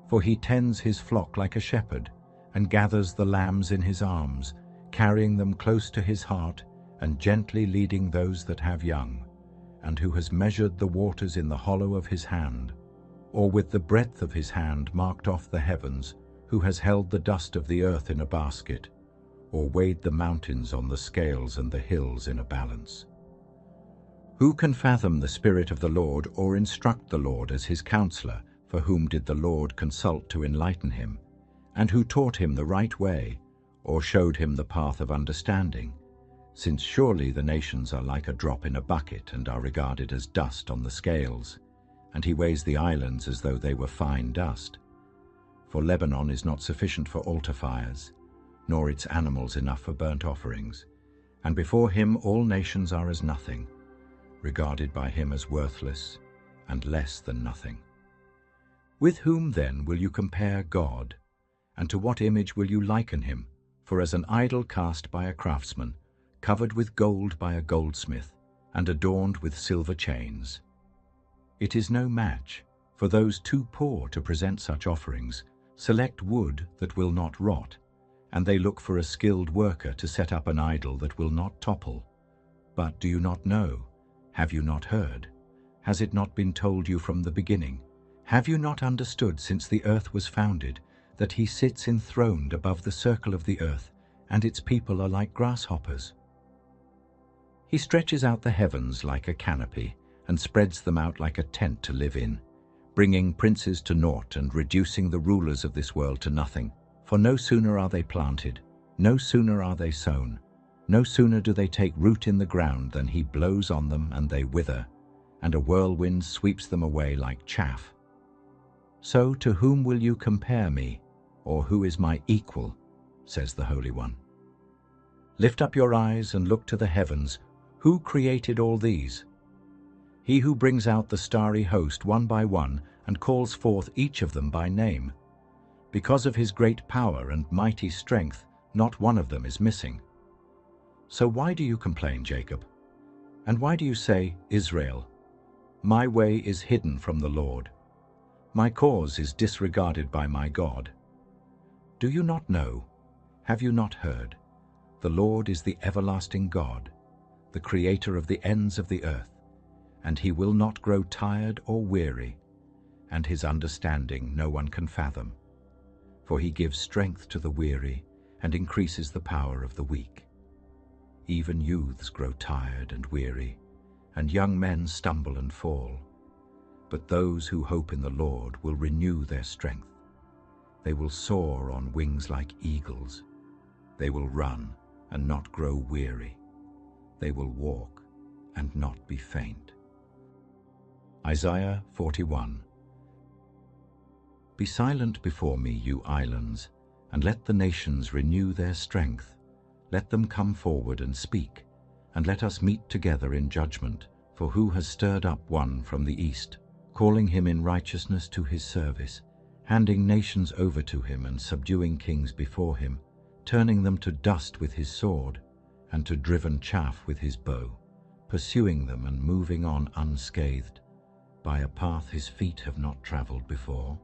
For he tends his flock like a shepherd, and gathers the lambs in his arms, carrying them close to his heart, and gently leading those that have young. And who has measured the waters in the hollow of his hand, or with the breadth of his hand marked off the heavens, who has held the dust of the earth in a basket, or weighed the mountains on the scales and the hills in a balance. Who can fathom the Spirit of the Lord, or instruct the Lord as his counselor? For whom did the Lord consult to enlighten him? And who taught him the right way, or showed him the path of understanding? Since surely the nations are like a drop in a bucket, and are regarded as dust on the scales. And he weighs the islands as though they were fine dust. For Lebanon is not sufficient for altar fires, nor its animals enough for burnt offerings. And before him all nations are as nothing. regarded by him as worthless and less than nothing. With whom then will you compare God? And to what image will you liken him? For as an idol cast by a craftsman, covered with gold by a goldsmith, and adorned with silver chains. It is no match, for those too poor to present such offerings select wood that will not rot, and they look for a skilled worker to set up an idol that will not topple. But do you not know? Have you not heard? Has it not been told you from the beginning? Have you not understood since the earth was founded, that he sits enthroned above the circle of the earth, and its people are like grasshoppers? He stretches out the heavens like a canopy, and spreads them out like a tent to live in, bringing princes to naught and reducing the rulers of this world to nothing. For no sooner are they planted, no sooner are they sown, no sooner do they take root in the ground than he blows on them and they wither, and a whirlwind sweeps them away like chaff. So to whom will you compare me, or who is my equal, says the Holy One. Lift up your eyes and look to the heavens. Who created all these? He who brings out the starry host one by one and calls forth each of them by name. Because of his great power and mighty strength, not one of them is missing. So why do you complain, Jacob? And why do you say, Israel, my way is hidden from the Lord. My cause is disregarded by my God. Do you not know? Have you not heard? The Lord is the everlasting God, the creator of the ends of the earth, and he will not grow tired or weary, and his understanding no one can fathom. For he gives strength to the weary and increases the power of the weak. Even youths grow tired and weary, and young men stumble and fall. But those who hope in the Lord will renew their strength. They will soar on wings like eagles. They will run and not grow weary. They will walk and not be faint. Isaiah 41. Be silent before me, you islands, and let the nations renew their strength. Let them come forward and speak, and let us meet together in judgment. For who has stirred up one from the east, calling him in righteousness to his service, handing nations over to him and subduing kings before him, turning them to dust with his sword, and to driven chaff with his bow, pursuing them and moving on unscathed, by a path his feet have not traveled before?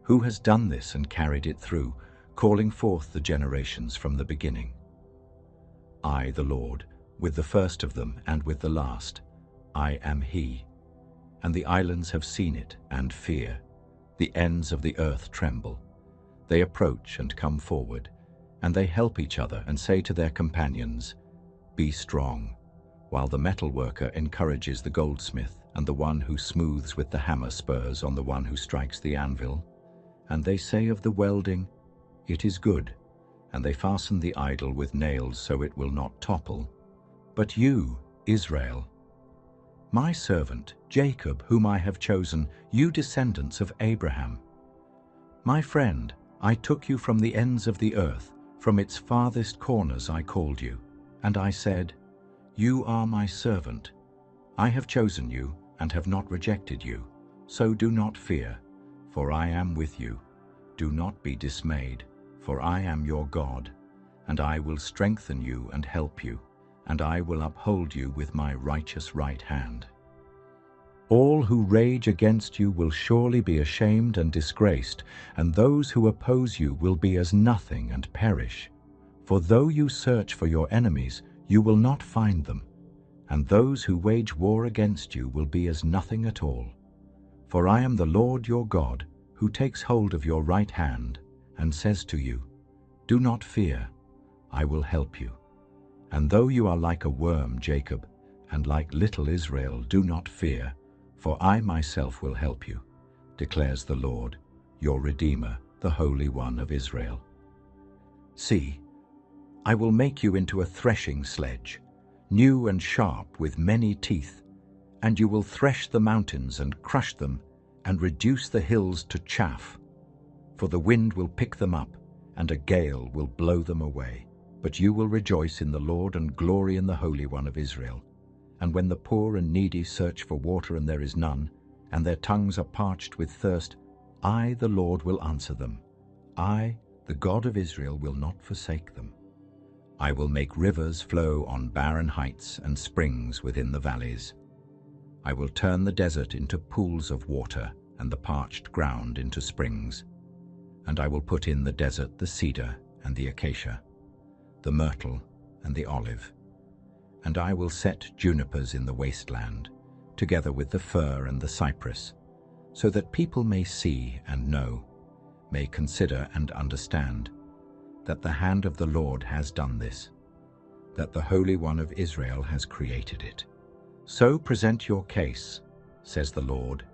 Who has done this and carried it through, calling forth the generations from the beginning? I, the Lord, with the first of them and with the last, I am he. And the islands have seen it and fear. The ends of the earth tremble. They approach and come forward, and they help each other and say to their companions, Be strong, while the metal worker encourages the goldsmith, and the one who smooths with the hammer spurs on the one who strikes the anvil. And they say of the welding, It is good, and they fasten the idol with nails so it will not topple. But you, Israel, my servant, Jacob, whom I have chosen, you descendants of Abraham. My friend, I took you from the ends of the earth, from its farthest corners I called you, and I said, You are my servant. I have chosen you and have not rejected you, so do not fear, for I am with you. Do not be dismayed, for I am your God, and I will strengthen you and help you, and I will uphold you with my righteous right hand. All who rage against you will surely be ashamed and disgraced, and those who oppose you will be as nothing and perish. For though you search for your enemies, you will not find them, and those who wage war against you will be as nothing at all. For I am the Lord your God, who takes hold of your right hand, and says to you, Do not fear, I will help you. And though you are like a worm, Jacob, and like little Israel, do not fear, for I myself will help you, declares the Lord, your Redeemer, the Holy One of Israel. See, I will make you into a threshing sledge, new and sharp with many teeth, and you will thresh the mountains and crush them, and reduce the hills to chaff. For the wind will pick them up, and a gale will blow them away. But you will rejoice in the Lord and glory in the Holy One of Israel. And when the poor and needy search for water and there is none, and their tongues are parched with thirst, I, the Lord, will answer them. I, the God of Israel, will not forsake them. I will make rivers flow on barren heights and springs within the valleys. I will turn the desert into pools of water and the parched ground into springs. And I will put in the desert the cedar and the acacia, the myrtle and the olive. And I will set junipers in the wasteland, together with the fir and the cypress, so that people may see and know, may consider and understand, that the hand of the Lord has done this, that the Holy One of Israel has created it. So present your case, says the Lord,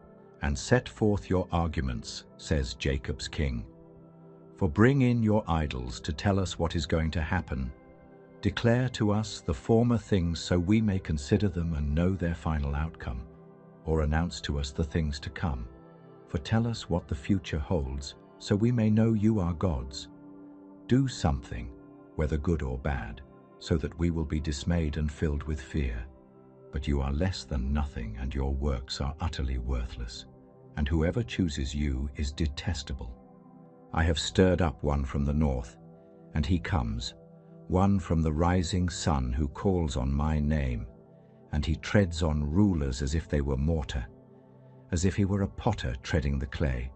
and set forth your arguments, says Jacob's King. For bring in your idols to tell us what is going to happen. Declare to us the former things so we may consider them and know their final outcome, or announce to us the things to come. For tell us what the future holds, so we may know you are gods. Do something, whether good or bad, so that we will be dismayed and filled with fear. But you are less than nothing, and your works are utterly worthless, and whoever chooses you is detestable. I have stirred up one from the north, and he comes, one from the rising sun who calls on my name, and he treads on rulers as if they were mortar, as if he were a potter treading the clay,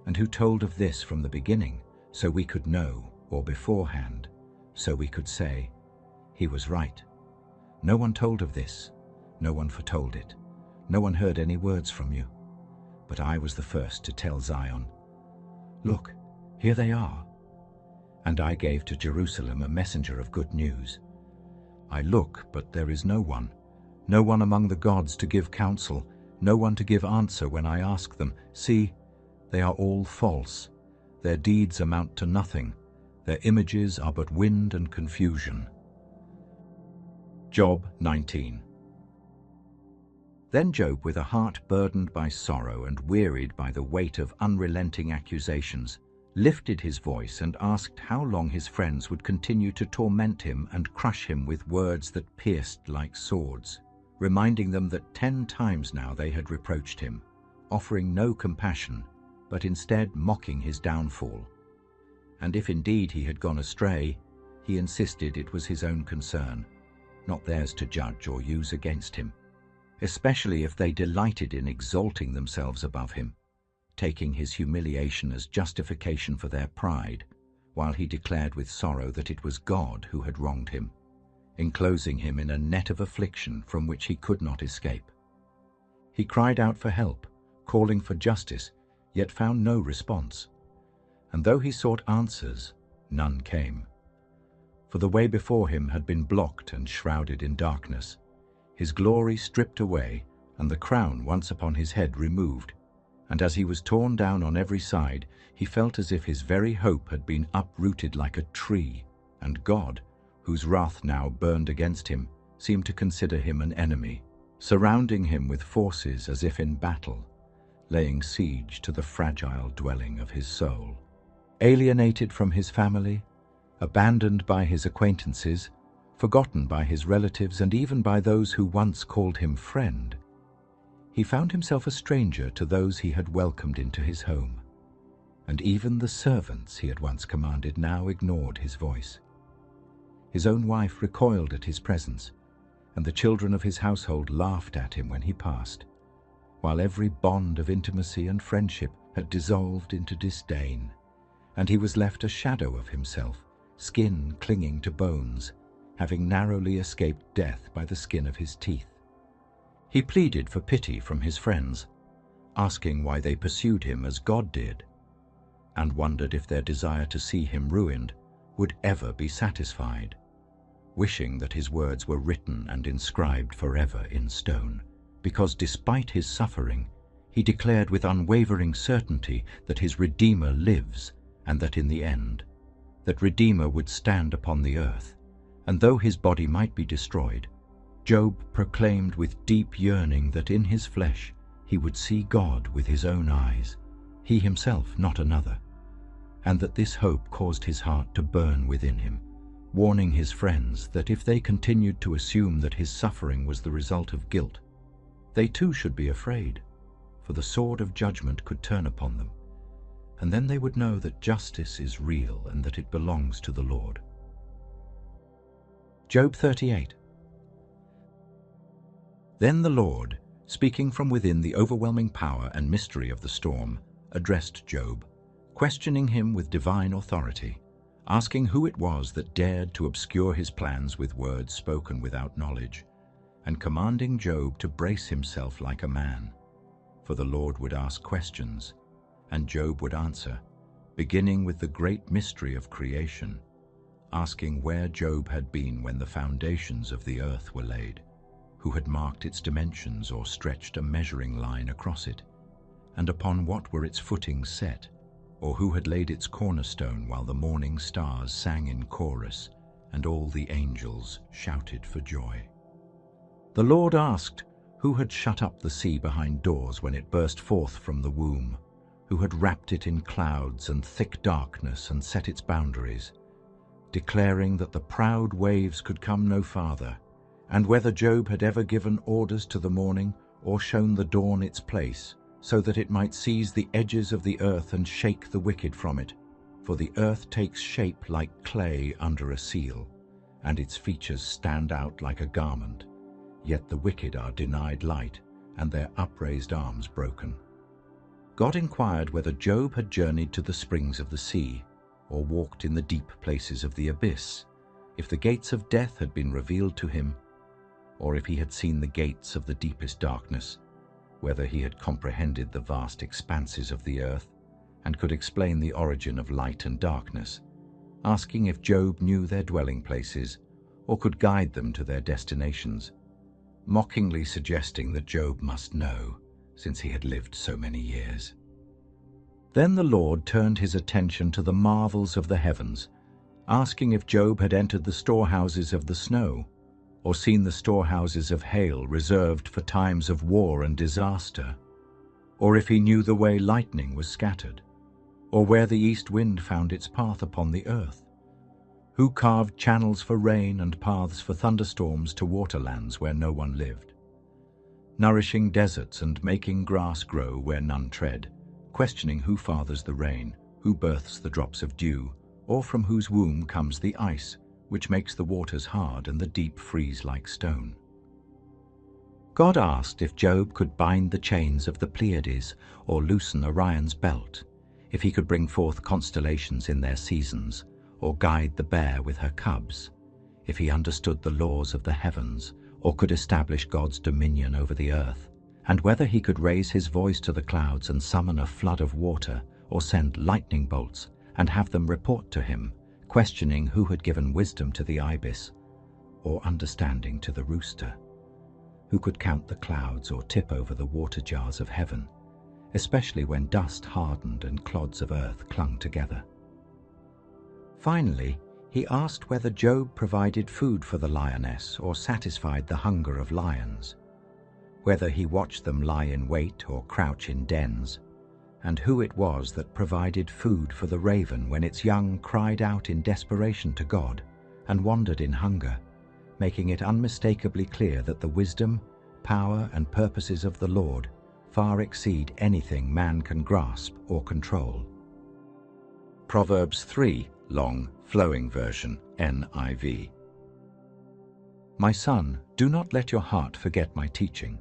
and who told of this from the beginning, so we could know, or beforehand, so we could say, he was right. No one told of this, no one foretold it, no one heard any words from you. But I was the first to tell Zion, look, here they are. And I gave to Jerusalem a messenger of good news. I look, but there is no one among the gods to give counsel, no one to give answer when I ask them. See, they are all false. Their deeds amount to nothing. Their images are but wind and confusion. Job 19. Then Job, with a heart burdened by sorrow and wearied by the weight of unrelenting accusations, lifted his voice and asked how long his friends would continue to torment him and crush him with words that pierced like swords, reminding them that 10 times now they had reproached him, offering no compassion, but instead mocking his downfall. And if indeed he had gone astray, he insisted it was his own concern, not theirs to judge or use against him, especially if they delighted in exalting themselves above him, taking his humiliation as justification for their pride, while he declared with sorrow that it was God who had wronged him, enclosing him in a net of affliction from which he could not escape. He cried out for help, calling for justice, yet found no response. And though he sought answers, none came. For the way before him had been blocked and shrouded in darkness, his glory stripped away, and the crown once upon his head removed. And as he was torn down on every side, he felt as if his very hope had been uprooted like a tree, and God, whose wrath now burned against him, seemed to consider him an enemy, surrounding him with forces as if in battle, laying siege to the fragile dwelling of his soul. Alienated from his family, abandoned by his acquaintances, forgotten by his relatives and even by those who once called him friend, he found himself a stranger to those he had welcomed into his home, and even the servants he had once commanded now ignored his voice. His own wife recoiled at his presence, and the children of his household laughed at him when he passed, while every bond of intimacy and friendship had dissolved into disdain, and he was left a shadow of himself, skin clinging to bones, having narrowly escaped death by the skin of his teeth. He pleaded for pity from his friends, asking why they pursued him as God did, and wondered if their desire to see him ruined would ever be satisfied, wishing that his words were written and inscribed forever in stone, because despite his suffering, he declared with unwavering certainty that his Redeemer lives, and that in the end, that Redeemer would stand upon the earth, and though his body might be destroyed, Job proclaimed with deep yearning that in his flesh he would see God with his own eyes, he himself not another, and that this hope caused his heart to burn within him, warning his friends that if they continued to assume that his suffering was the result of guilt, they too should be afraid, for the sword of judgment could turn upon them, and then they would know that justice is real and that it belongs to the Lord. Job 38. Then the Lord, speaking from within the overwhelming power and mystery of the storm, addressed Job, questioning him with divine authority, asking who it was that dared to obscure his plans with words spoken without knowledge, and commanding Job to brace himself like a man. For the Lord would ask questions, and Job would answer, beginning with the great mystery of creation, asking where Job had been when the foundations of the earth were laid, who had marked its dimensions or stretched a measuring line across it, and upon what were its footings set, or who had laid its cornerstone while the morning stars sang in chorus and all the angels shouted for joy. The Lord asked, who had shut up the sea behind doors when it burst forth from the womb, who had wrapped it in clouds and thick darkness and set its boundaries, declaring that the proud waves could come no farther, and whether Job had ever given orders to the morning or shown the dawn its place, so that it might seize the edges of the earth and shake the wicked from it. For the earth takes shape like clay under a seal, and its features stand out like a garment. Yet the wicked are denied light, and their upraised arms broken. God inquired whether Job had journeyed to the springs of the sea, or walked in the deep places of the abyss, if the gates of death had been revealed to him, or if he had seen the gates of the deepest darkness, whether he had comprehended the vast expanses of the earth, and could explain the origin of light and darkness, asking if Job knew their dwelling places, or could guide them to their destinations, mockingly suggesting that Job must know, since he had lived so many years. Then the Lord turned his attention to the marvels of the heavens, asking if Job had entered the storehouses of the snow, or seen the storehouses of hail reserved for times of war and disaster, or if he knew the way lightning was scattered, or where the east wind found its path upon the earth, who carved channels for rain and paths for thunderstorms to waterlands where no one lived, nourishing deserts and making grass grow where none tread, questioning who fathers the rain, who births the drops of dew, or from whose womb comes the ice, which makes the waters hard and the deep freeze like stone. God asked if Job could bind the chains of the Pleiades or loosen Orion's belt, if he could bring forth constellations in their seasons, or guide the bear with her cubs, if he understood the laws of the heavens, or could establish God's dominion over the earth, and whether he could raise his voice to the clouds and summon a flood of water, or send lightning bolts and have them report to him, questioning who had given wisdom to the ibis, or understanding to the rooster, who could count the clouds or tip over the water jars of heaven, especially when dust hardened and clods of earth clung together. Finally, he asked whether Job provided food for the lioness or satisfied the hunger of lions, whether he watched them lie in wait or crouch in dens, and who it was that provided food for the raven when its young cried out in desperation to God and wandered in hunger, making it unmistakably clear that the wisdom, power, and purposes of the Lord far exceed anything man can grasp or control. Proverbs 3, long, flowing version, NIV. My son, do not let your heart forget my teaching,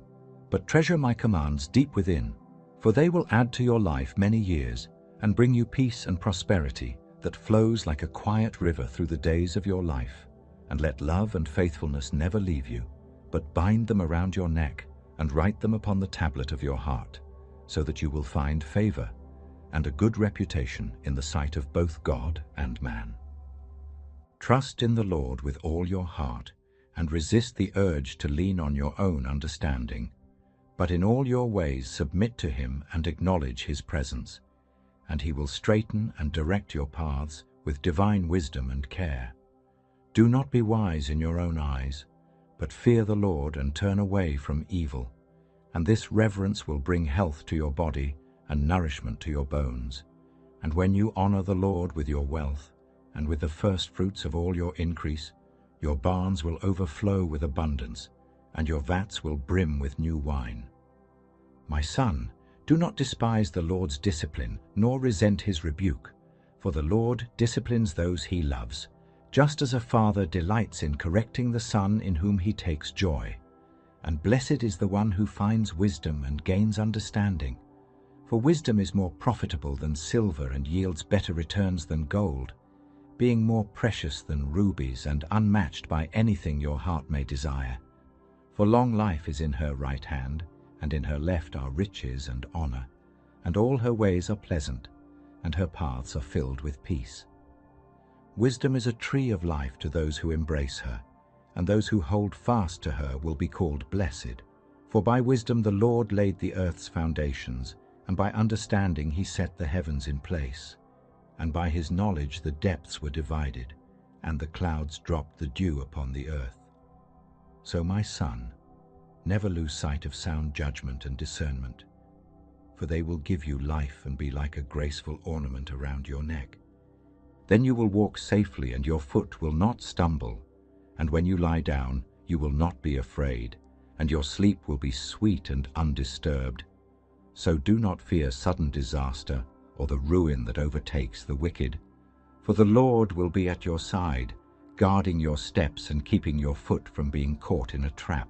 but treasure my commands deep within, for they will add to your life many years and bring you peace and prosperity that flows like a quiet river through the days of your life. And let love and faithfulness never leave you, but bind them around your neck and write them upon the tablet of your heart, so that you will find favor and a good reputation in the sight of both God and man. Trust in the Lord with all your heart and resist the urge to lean on your own understanding, but in all your ways submit to him and acknowledge his presence, and he will straighten and direct your paths with divine wisdom and care. Do not be wise in your own eyes, but fear the Lord and turn away from evil, and this reverence will bring health to your body and nourishment to your bones. And when you honor the Lord with your wealth, and with the first fruits of all your increase. Your barns will overflow with abundance, and your vats will brim with new wine. My son, do not despise the Lord's discipline, nor resent his rebuke, for the Lord disciplines those he loves, just as a father delights in correcting the son in whom he takes joy. And blessed is the one who finds wisdom and gains understanding. For wisdom is more profitable than silver and yields better returns than gold, being more precious than rubies and unmatched by anything your heart may desire. For long life is in her right hand, and in her left are riches and honor, and all her ways are pleasant, and her paths are filled with peace. Wisdom is a tree of life to those who embrace her, and those who hold fast to her will be called blessed. For by wisdom the Lord laid the earth's foundations, and by understanding he set the heavens in place. And by his knowledge the depths were divided, and the clouds dropped the dew upon the earth. So, my son, never lose sight of sound judgment and discernment, for they will give you life and be like a graceful ornament around your neck. Then you will walk safely, and your foot will not stumble, and when you lie down, you will not be afraid, and your sleep will be sweet and undisturbed. So do not fear sudden disaster, or the ruin that overtakes the wicked. For the Lord will be at your side, guarding your steps and keeping your foot from being caught in a trap.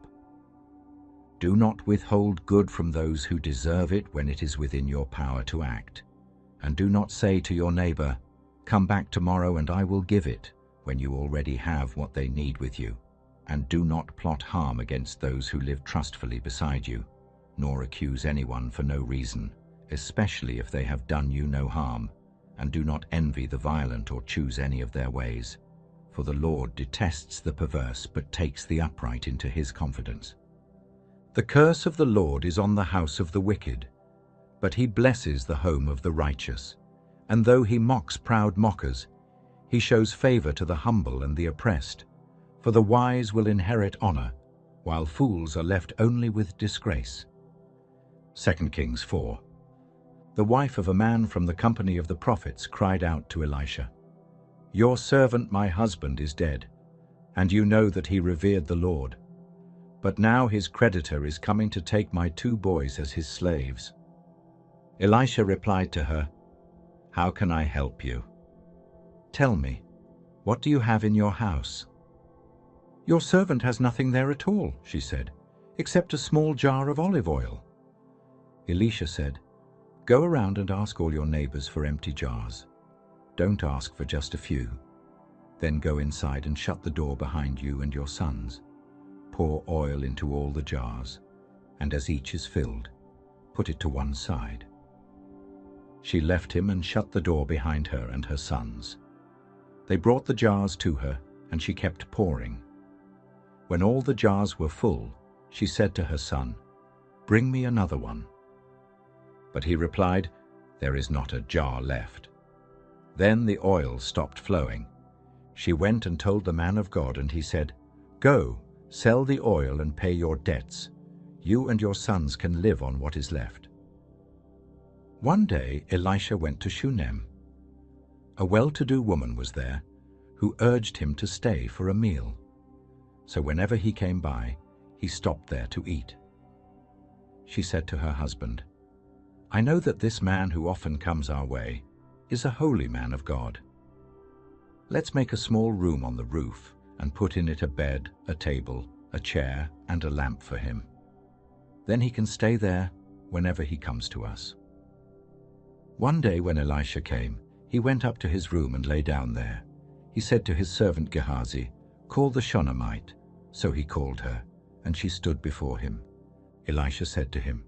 Do not withhold good from those who deserve it when it is within your power to act. And do not say to your neighbor, "Come back tomorrow and I will give it," when you already have what they need with you. And do not plot harm against those who live trustfully beside you, nor accuse anyone for no reason, especially if they have done you no harm, and do not envy the violent or choose any of their ways. For the Lord detests the perverse, but takes the upright into his confidence. The curse of the Lord is on the house of the wicked, but he blesses the home of the righteous. And though he mocks proud mockers, he shows favor to the humble and the oppressed. For the wise will inherit honor, while fools are left only with disgrace. 2 Kings 4. The wife of a man from the company of the prophets cried out to Elisha, "Your servant my husband is dead, and you know that he revered the Lord. But now his creditor is coming to take my 2 boys as his slaves." Elisha replied to her, "How can I help you? Tell me, what do you have in your house?" "Your servant has nothing there at all," she said, "except a small jar of olive oil." Elisha said, "Go around and ask all your neighbors for empty jars. Don't ask for just a few. Then go inside and shut the door behind you and your sons. Pour oil into all the jars, and as each is filled, put it to one side." She left him and shut the door behind her and her sons. They brought the jars to her, and she kept pouring. When all the jars were full, she said to her son, "Bring me another one." But he replied, "There is not a jar left." Then the oil stopped flowing. She went and told the man of God, and he said, "Go, sell the oil and pay your debts. You and your sons can live on what is left." One day Elisha went to Shunem. A well-to-do woman was there, who urged him to stay for a meal. So whenever he came by, he stopped there to eat. She said to her husband, "I know that this man who often comes our way is a holy man of God. Let's make a small room on the roof and put in it a bed, a table, a chair, and a lamp for him. Then he can stay there whenever he comes to us." One day when Elisha came, he went up to his room and lay down there. He said to his servant Gehazi, "Call the Shunammite." So he called her, and she stood before him. Elisha said to him,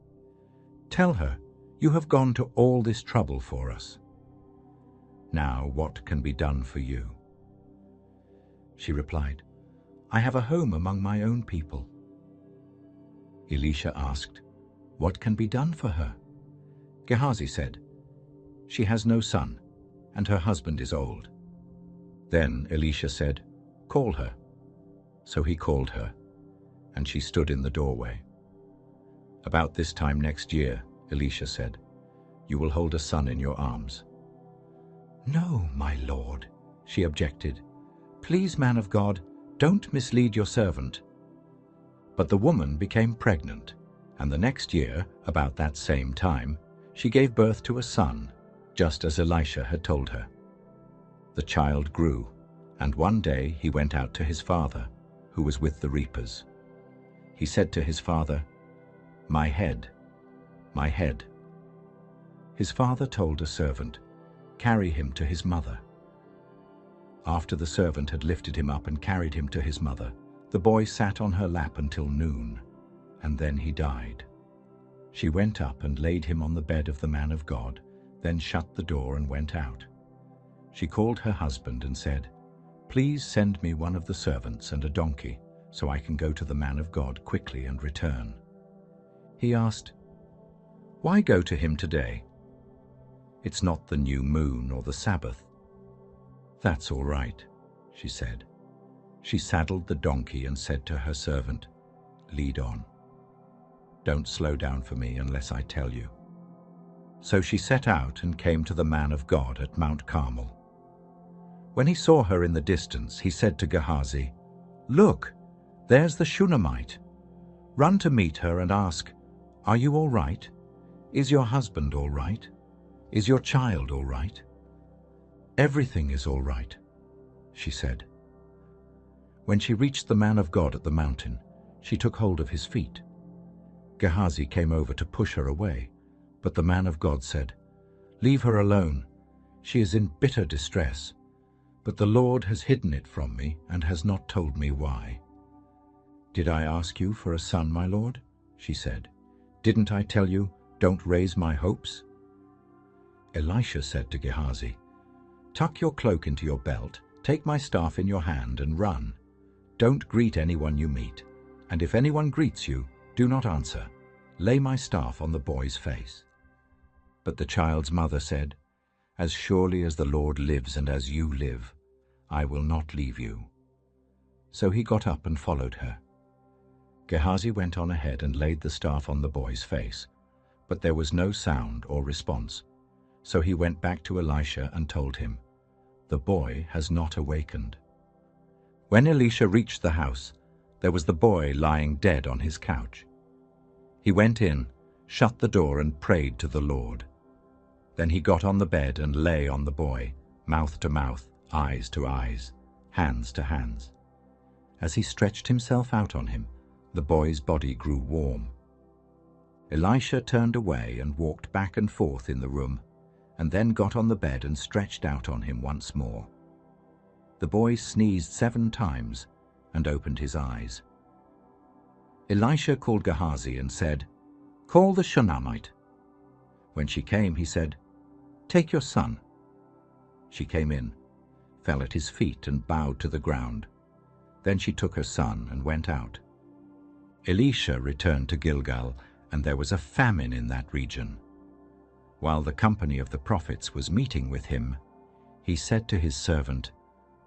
"Tell her, you have gone to all this trouble for us. Now what can be done for you?" She replied, "I have a home among my own people." Elisha asked, "What can be done for her?" Gehazi said, "She has no son, and her husband is old." Then Elisha said, "Call her." So he called her, and she stood in the doorway. About this time next year, Elisha said, "You will hold a son in your arms." "No, my lord," she objected. "Please, man of God, don't mislead your servant." But the woman became pregnant, and the next year, about that same time, she gave birth to a son, just as Elisha had told her. The child grew, and one day he went out to his father, who was with the reapers. He said to his father, "My head, my head." His father told a servant, "Carry him to his mother." After the servant had lifted him up and carried him to his mother, the boy sat on her lap until noon, and then he died. She went up and laid him on the bed of the man of God, then shut the door and went out. She called her husband and said, "Please send me one of the servants and a donkey, so I can go to the man of God quickly and return." He asked, "Why go to him today? It's not the new moon or the Sabbath." "That's all right," she said. She saddled the donkey and said to her servant, "Lead on. Don't slow down for me unless I tell you." So she set out and came to the man of God at Mount Carmel. When he saw her in the distance, he said to Gehazi, "Look, there's the Shunammite. Run to meet her and ask, 'Are you all right? Is your husband all right? Is your child all right?'" "Everything is all right," she said. When she reached the man of God at the mountain, she took hold of his feet. Gehazi came over to push her away, but the man of God said, "Leave her alone. She is in bitter distress, but the Lord has hidden it from me and has not told me why." "Did I ask you for a son, my lord?" she said. "Didn't I tell you, 'Don't raise my hopes'?" Elisha said to Gehazi, "Tuck your cloak into your belt, take my staff in your hand and run. Don't greet anyone you meet, and if anyone greets you, do not answer. Lay my staff on the boy's face." But the child's mother said, "As surely as the Lord lives and as you live, I will not leave you." So he got up and followed her. Gehazi went on ahead and laid the staff on the boy's face, but there was no sound or response. So he went back to Elisha and told him, "The boy has not awakened." When Elisha reached the house, there was the boy lying dead on his couch. He went in, shut the door and prayed to the Lord. Then he got on the bed and lay on the boy, mouth to mouth, eyes to eyes, hands to hands. As he stretched himself out on him, the boy's body grew warm. Elisha turned away and walked back and forth in the room, and then got on the bed and stretched out on him once more. The boy sneezed 7 times and opened his eyes. Elisha called Gehazi and said, "Call the Shunammite." When she came, he said, "Take your son." She came in, fell at his feet and bowed to the ground. Then she took her son and went out. Elisha returned to Gilgal, and there was a famine in that region. While the company of the prophets was meeting with him, he said to his servant,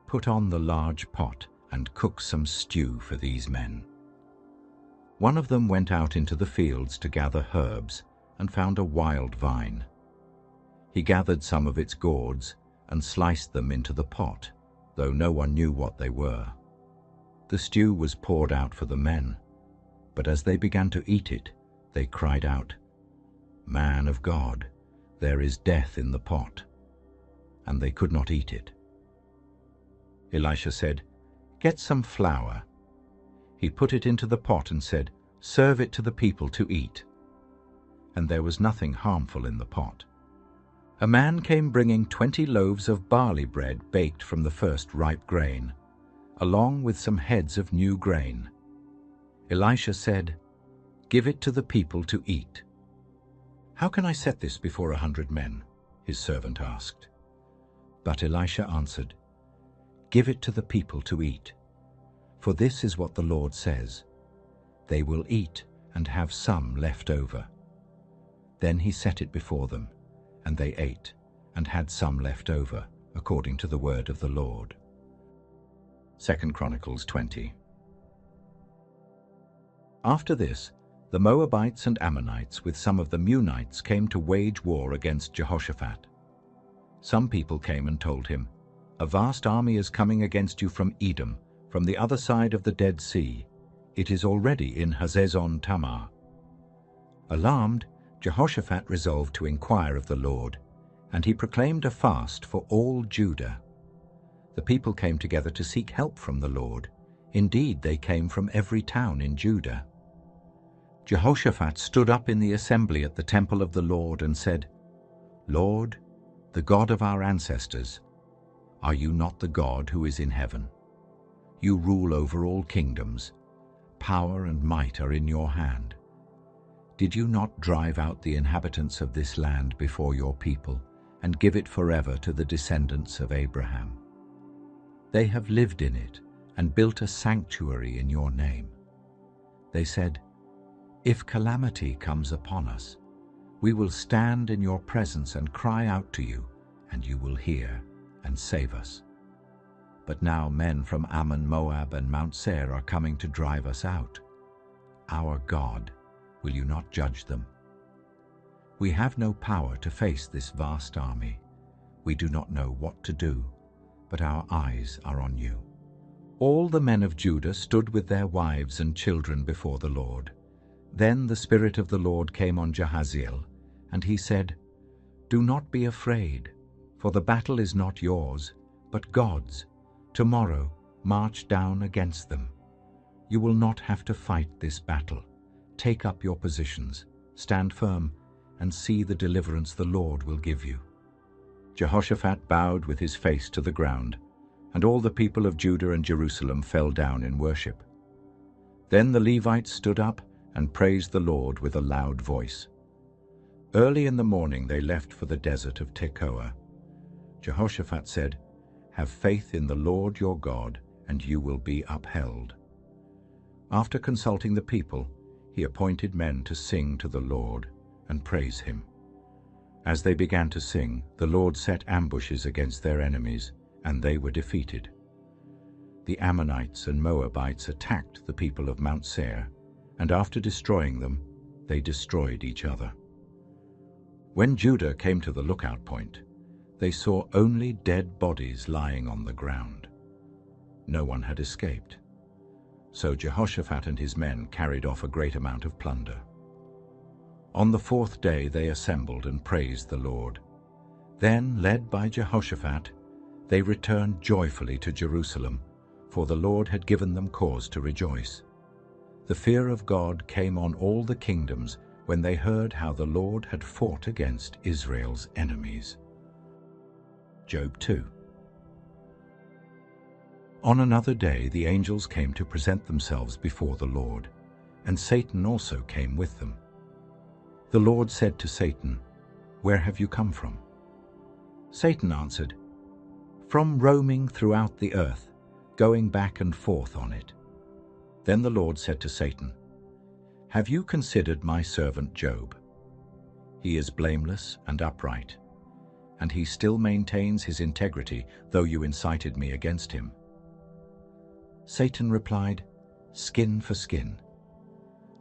"Put on the large pot and cook some stew for these men." One of them went out into the fields to gather herbs and found a wild vine. He gathered some of its gourds and sliced them into the pot, though no one knew what they were. The stew was poured out for the men, but as they began to eat it, they cried out, "Man of God, there is death in the pot," and they could not eat it. Elisha said, "Get some flour." He put it into the pot and said, "Serve it to the people to eat." And there was nothing harmful in the pot. A man came bringing 20 loaves of barley bread baked from the first ripe grain, along with some heads of new grain. Elisha said, "Give it to the people to eat." "How can I set this before 100 men?" his servant asked. But Elisha answered, "Give it to the people to eat. For this is what the Lord says, they will eat and have some left over." Then he set it before them, and they ate and had some left over, according to the word of the Lord. 2 Chronicles 20. After this, the Moabites and Ammonites with some of the Meunites came to wage war against Jehoshaphat. Some people came and told him, A vast army is coming against you from Edom, from the other side of the Dead Sea. It is already in Hazezon Tamar." Alarmed, Jehoshaphat resolved to inquire of the Lord, and he proclaimed a fast for all Judah. The people came together to seek help from the Lord. Indeed, they came from every town in Judah. Jehoshaphat stood up in the assembly at the temple of the Lord and said, "Lord, the God of our ancestors, are you not the God who is in heaven? You rule over all kingdoms. Power and might are in your hand. Did you not drive out the inhabitants of this land before your people and give it forever to the descendants of Abraham? They have lived in it and built a sanctuary in your name. They said, 'If calamity comes upon us, we will stand in your presence and cry out to you, and you will hear and save us.' But now men from Ammon, Moab, and Mount Seir are coming to drive us out. Our God, will you not judge them? We have no power to face this vast army. We do not know what to do, but our eyes are on you." All the men of Judah stood with their wives and children before the Lord. Then the Spirit of the Lord came on Jahaziel, and he said, "Do not be afraid, for the battle is not yours, but God's. Tomorrow march down against them. You will not have to fight this battle. Take up your positions, stand firm, and see the deliverance the Lord will give you." Jehoshaphat bowed with his face to the ground, and all the people of Judah and Jerusalem fell down in worship. Then the Levites stood up and praised the Lord with a loud voice. Early in the morning they left for the desert of Tekoa. Jehoshaphat said, "Have faith in the Lord your God, and you will be upheld." After consulting the people, he appointed men to sing to the Lord and praise him. As they began to sing, the Lord set ambushes against their enemies, and they were defeated. The Ammonites and Moabites attacked the people of Mount Seir, and after destroying them, they destroyed each other. When Judah came to the lookout point, they saw only dead bodies lying on the ground. No one had escaped. So Jehoshaphat and his men carried off a great amount of plunder. On the fourth day they assembled and praised the Lord. Then, led by Jehoshaphat, they returned joyfully to Jerusalem, for the Lord had given them cause to rejoice. The fear of God came on all the kingdoms when they heard how the Lord had fought against Israel's enemies. Job 2. On another day the angels came to present themselves before the Lord, and Satan also came with them. The Lord said to Satan, "Where have you come from?" Satan answered, "From roaming throughout the earth, going back and forth on it." Then the Lord said to Satan, "Have you considered my servant Job? He is blameless and upright, and he still maintains his integrity, though you incited me against him." Satan replied, "Skin for skin.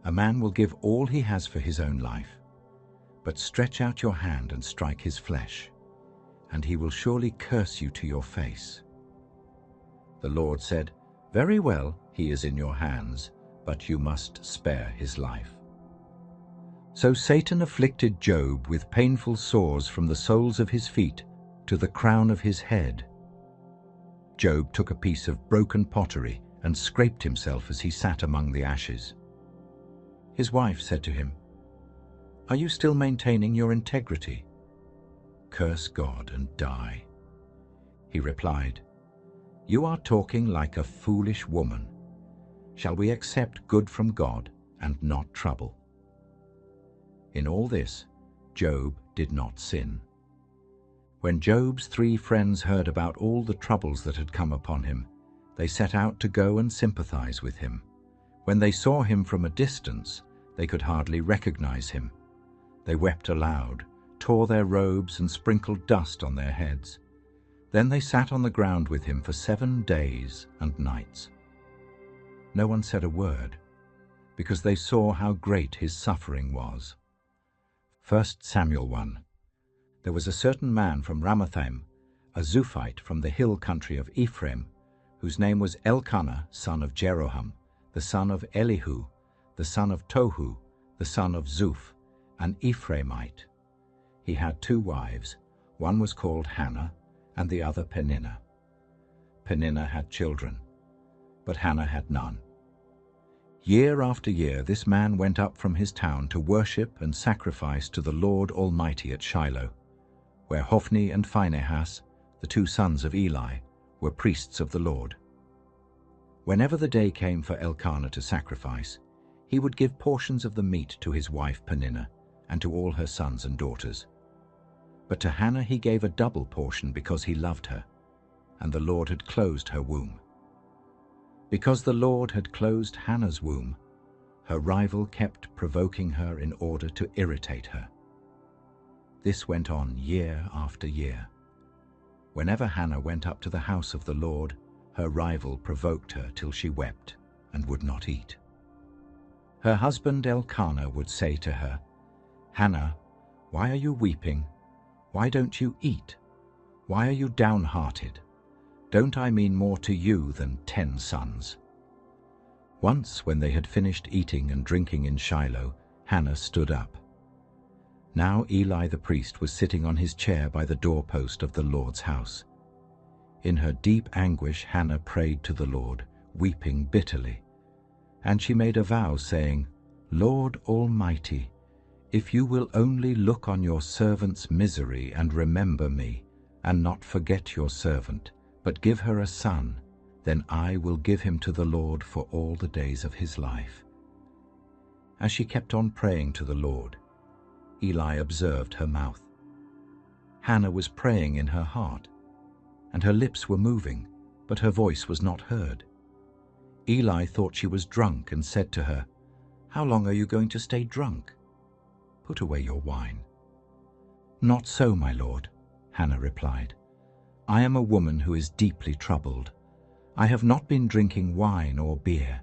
A man will give all he has for his own life, but stretch out your hand and strike his flesh, and he will surely curse you to your face." The Lord said, "Very well, he is in your hands, but you must spare his life." So Satan afflicted Job with painful sores from the soles of his feet to the crown of his head. Job took a piece of broken pottery and scraped himself as he sat among the ashes. His wife said to him, "Are you still maintaining your integrity? Curse God and die." He replied, "You are talking like a foolish woman. Shall we accept good from God and not trouble?" In all this, Job did not sin. When Job's 3 friends heard about all the troubles that had come upon him, they set out to go and sympathize with him. When they saw him from a distance, they could hardly recognize him. They wept aloud, tore their robes, and sprinkled dust on their heads. Then they sat on the ground with him for 7 days and nights. No one said a word, because they saw how great his suffering was. 1 Samuel 1. There was a certain man from Ramathaim, a Zuphite from the hill country of Ephraim, whose name was Elkanah, son of Jeroham, the son of Elihu, the son of Tohu, the son of Zuph, an Ephraimite. He had 2 wives. One was called Hannah, and the other Peninnah. Peninnah had children, but Hannah had none. Year after year this man went up from his town to worship and sacrifice to the Lord Almighty at Shiloh, where Hophni and Phinehas, the 2 sons of Eli, were priests of the Lord. Whenever the day came for Elkanah to sacrifice, he would give portions of the meat to his wife Peninnah and to all her sons and daughters. But to Hannah he gave a double portion because he loved her, and the Lord had closed her womb. Because the Lord had closed Hannah's womb, her rival kept provoking her in order to irritate her. This went on year after year. Whenever Hannah went up to the house of the Lord, her rival provoked her till she wept and would not eat. Her husband Elkanah would say to her, "Hannah, why are you weeping? Why don't you eat? Why are you downhearted? Don't I mean more to you than 10 sons?" Once, when they had finished eating and drinking in Shiloh, Hannah stood up. Now Eli the priest was sitting on his chair by the doorpost of the Lord's house. In her deep anguish Hannah prayed to the Lord, weeping bitterly. And she made a vow, saying, "Lord Almighty, if you will only look on your servant's misery and remember me, and not forget your servant, but give her a son, then I will give him to the Lord for all the days of his life." As she kept on praying to the Lord, Eli observed her mouth. Hannah was praying in her heart, and her lips were moving, but her voice was not heard. Eli thought she was drunk and said to her, "How long are you going to stay drunk? Put away your wine." "Not so, my lord," Hannah replied. "I am a woman who is deeply troubled. I have not been drinking wine or beer.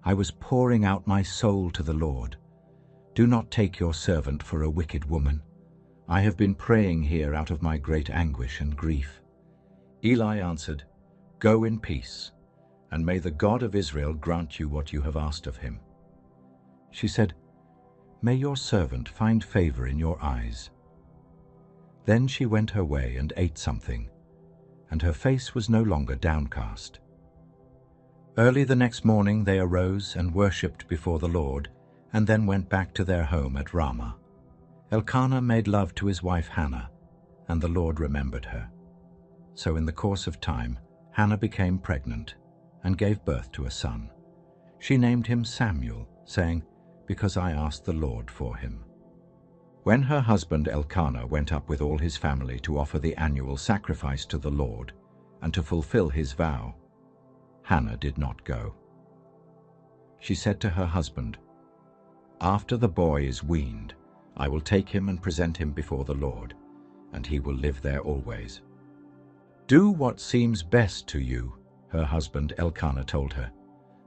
I was pouring out my soul to the Lord. Do not take your servant for a wicked woman. I have been praying here out of my great anguish and grief." Eli answered, "Go in peace, and may the God of Israel grant you what you have asked of him." She said, "May your servant find favor in your eyes." Then she went her way and ate something, and her face was no longer downcast. Early the next morning they arose and worshipped before the Lord, and then went back to their home at Ramah. Elkanah made love to his wife Hannah, and the Lord remembered her. So in the course of time, Hannah became pregnant and gave birth to a son. She named him Samuel, saying, "Because I asked the Lord for him." When her husband Elkanah went up with all his family to offer the annual sacrifice to the Lord and to fulfill his vow, Hannah did not go. She said to her husband, "After the boy is weaned, I will take him and present him before the Lord, and he will live there always." "Do what seems best to you," her husband Elkanah told her.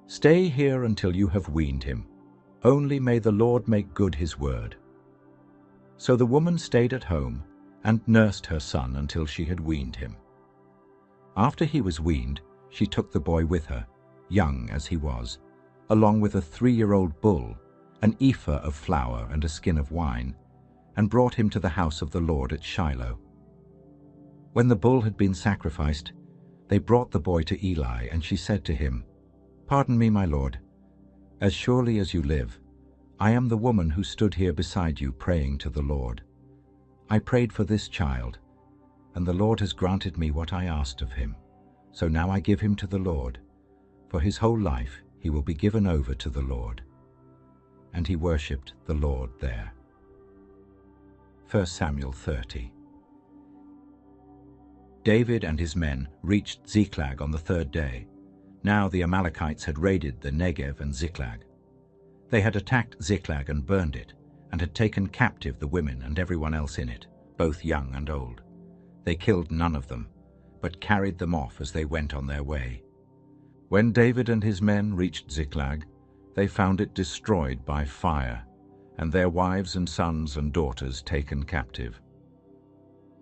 "Stay here until you have weaned him. Only may the Lord make good his word." So the woman stayed at home and nursed her son until she had weaned him. After he was weaned, she took the boy with her, young as he was, along with a 3-year-old bull, an ephah of flour and a skin of wine, and brought him to the house of the Lord at Shiloh. When the bull had been sacrificed, they brought the boy to Eli, and she said to him, "Pardon me, my lord. As surely as you live, I am the woman who stood here beside you praying to the Lord. I prayed for this child, and the Lord has granted me what I asked of him. So now I give him to the Lord. For his whole life he will be given over to the Lord." And he worshipped the Lord there. 1 Samuel 30. David and his men reached Ziklag on the 3rd day. Now the Amalekites had raided the Negev and Ziklag. They had attacked Ziklag and burned it, and had taken captive the women and everyone else in it, both young and old. They killed none of them, but carried them off as they went on their way. When David and his men reached Ziklag, they found it destroyed by fire, and their wives and sons and daughters taken captive.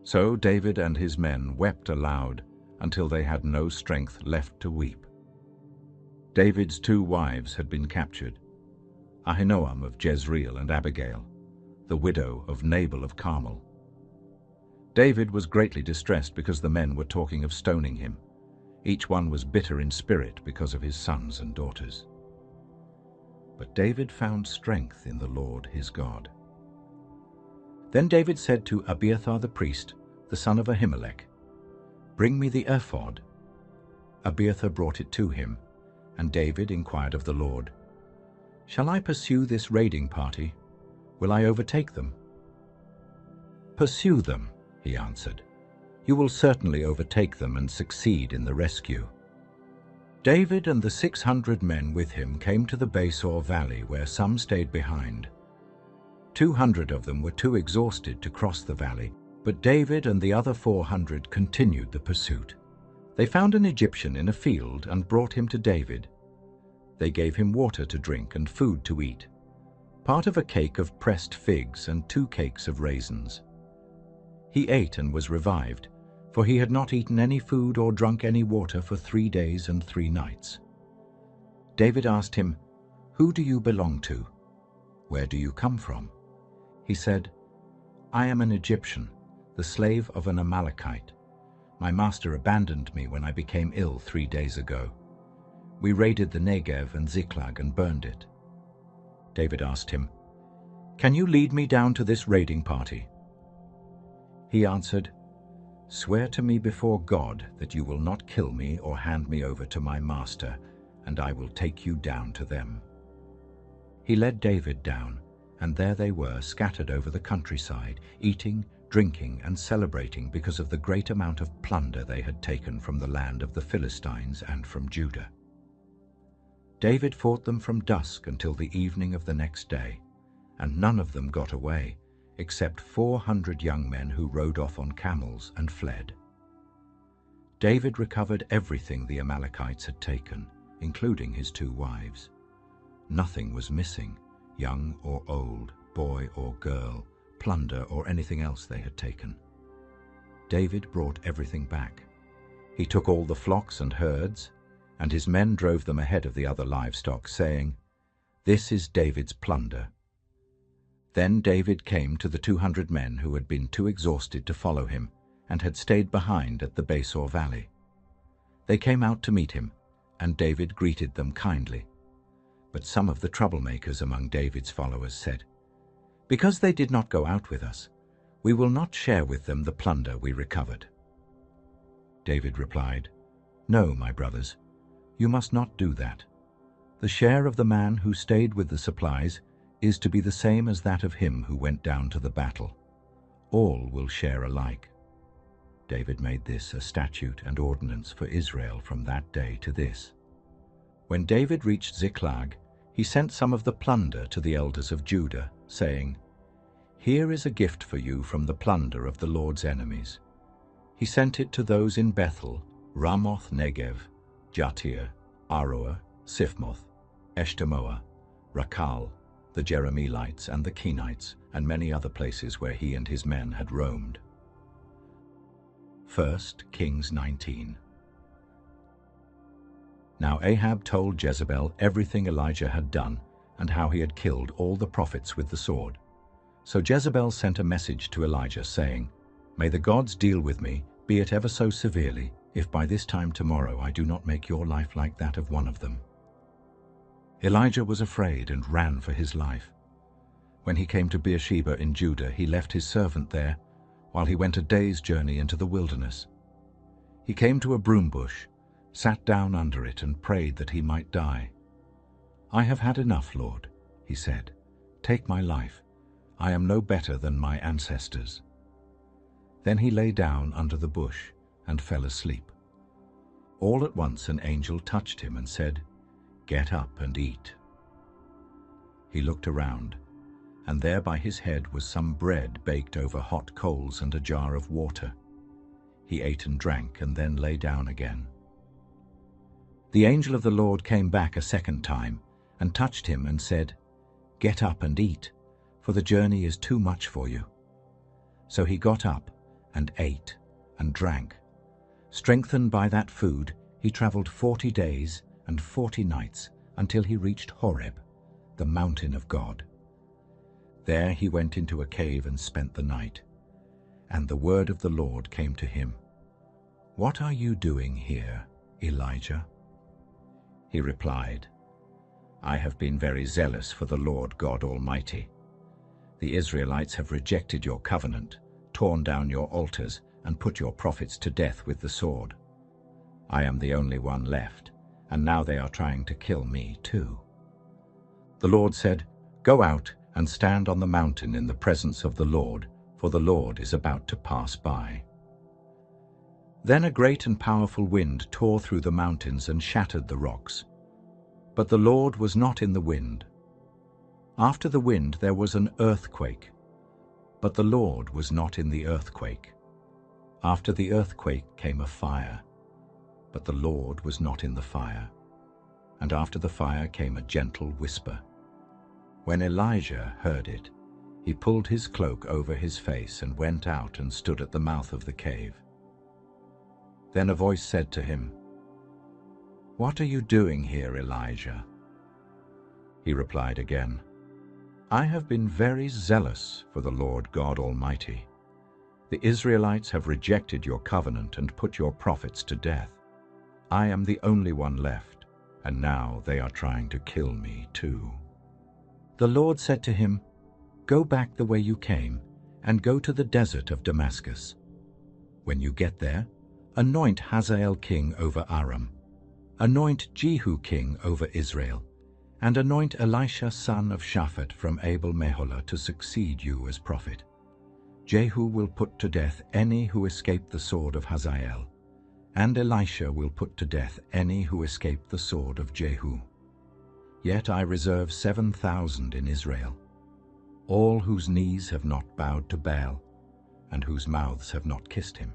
So David and his men wept aloud until they had no strength left to weep. David's 2 wives had been captured, Ahinoam of Jezreel and Abigail, the widow of Nabal of Carmel. David was greatly distressed because the men were talking of stoning him. Each one was bitter in spirit because of his sons and daughters. But David found strength in the Lord his God. Then David said to Abiathar the priest, the son of Ahimelech, "Bring me the ephod." Abiathar brought it to him, and David inquired of the Lord, "Shall I pursue this raiding party? Will I overtake them?" "Pursue them," he answered. "You will certainly overtake them and succeed in the rescue." David and the 600 men with him came to the Besor valley, where some stayed behind. 200 of them were too exhausted to cross the valley, but David and the other 400 continued the pursuit. They found an Egyptian in a field and brought him to David. They gave him water to drink and food to eat, part of a cake of pressed figs and 2 cakes of raisins. He ate and was revived, for he had not eaten any food or drunk any water for 3 days and 3 nights. David asked him, "Who do you belong to? Where do you come from?" He said, "I am an Egyptian, the slave of an Amalekite. My master abandoned me when I became ill 3 days ago. We raided the Negev and Ziklag and burned it." David asked him, "Can you lead me down to this raiding party?" He answered, "Swear to me before God that you will not kill me or hand me over to my master, and I will take you down to them." He led David down, and there they were scattered over the countryside, eating, drinking, and celebrating because of the great amount of plunder they had taken from the land of the Philistines and from Judah. David fought them from dusk until the evening of the next day, and none of them got away, except 400 young men who rode off on camels and fled. David recovered everything the Amalekites had taken, including his 2 wives. Nothing was missing, young or old, boy or girl, plunder or anything else they had taken. David brought everything back. He took all the flocks and herds, and his men drove them ahead of the other livestock, saying, "This is David's plunder." Then David came to the 200 men who had been too exhausted to follow him and had stayed behind at the Besor valley. They came out to meet him, and David greeted them kindly. But some of the troublemakers among David's followers said, "Because they did not go out with us, we will not share with them the plunder we recovered." David replied, "No, my brothers, you must not do that. The share of the man who stayed with the supplies is to be the same as that of him who went down to the battle. All will share alike." David made this a statute and ordinance for Israel from that day to this. When David reached Ziklag, he sent some of the plunder to the elders of Judah, saying, "Here is a gift for you from the plunder of the Lord's enemies." He sent it to those in Bethel, Ramoth Negev, Jatir, Aroer, Siphmoth, Eshtemoa, Rakal, the Jerahmeelites and the Kenites, and many other places where he and his men had roamed. 1 Kings 19. Now Ahab told Jezebel everything Elijah had done and how he had killed all the prophets with the sword. So Jezebel sent a message to Elijah, saying, "May the gods deal with me, be it ever so severely, if by this time tomorrow I do not make your life like that of one of them." Elijah was afraid and ran for his life. When he came to Beersheba in Judah, he left his servant there, while he went a day's journey into the wilderness. He came to a broom bush, sat down under it, and prayed that he might die. "I have had enough, Lord," he said. "Take my life. I am no better than my ancestors." Then he lay down under the bush and fell asleep. All at once an angel touched him and said, "Get up and eat." He looked around, and there by his head was some bread baked over hot coals and a jar of water. He ate and drank and then lay down again. The angel of the Lord came back a second time and touched him and said, "Get up and eat, for the journey is too much for you." So he got up and ate and drank. Strengthened by that food, he traveled 40 days and 40 nights until he reached Horeb, the mountain of God. There he went into a cave and spent the night. And the word of the Lord came to him. "What are you doing here, Elijah?" He replied, "I have been very zealous for the Lord God Almighty. The Israelites have rejected your covenant, torn down your altars, and put your prophets to death with the sword. I am the only one left, and now they are trying to kill me too." The Lord said, "Go out and stand on the mountain in the presence of the Lord, for the Lord is about to pass by." Then a great and powerful wind tore through the mountains and shattered the rocks. But the Lord was not in the wind. After the wind there was an earthquake, but the Lord was not in the earthquake. After the earthquake came a fire, but the Lord was not in the fire. And after the fire came a gentle whisper. When Elijah heard it, he pulled his cloak over his face and went out and stood at the mouth of the cave. Then a voice said to him, "What are you doing here, Elijah?" He replied again, "I have been very zealous for the Lord God Almighty. The Israelites have rejected your covenant and put your prophets to death. I am the only one left, and now they are trying to kill me too." The Lord said to him, "Go back the way you came, and go to the desert of Damascus. When you get there, anoint Hazael king over Aram, anoint Jehu king over Israel, and anoint Elisha son of Shaphat from Abel-Meholah to succeed you as prophet. Jehu will put to death any who escape the sword of Hazael, and Elisha will put to death any who escape the sword of Jehu. Yet I reserve 7,000 in Israel, all whose knees have not bowed to Baal, and whose mouths have not kissed him."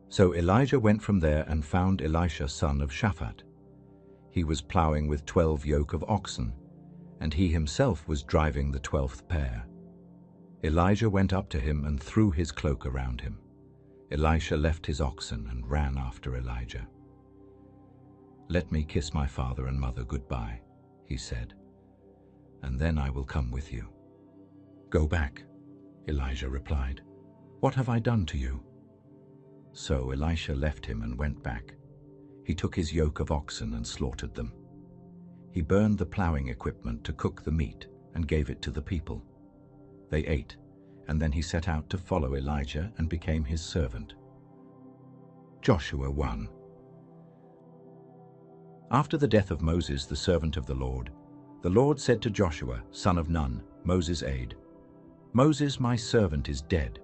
So Elijah went from there and found Elisha son of Shaphat. He was plowing with 12 yoke of oxen, and he himself was driving the 12th pair. Elijah went up to him and threw his cloak around him. Elisha left his oxen and ran after Elijah. "Let me kiss my father and mother goodbye," he said, "and then I will come with you." "Go back," Elijah replied. "What have I done to you?" So Elisha left him and went back. He took his yoke of oxen and slaughtered them. He burned the plowing equipment to cook the meat and gave it to the people. They ate, and then he set out to follow Elijah and became his servant. Joshua 1. After the death of Moses, the servant of the Lord said to Joshua, son of Nun, Moses' aide, "Moses, my servant, is dead.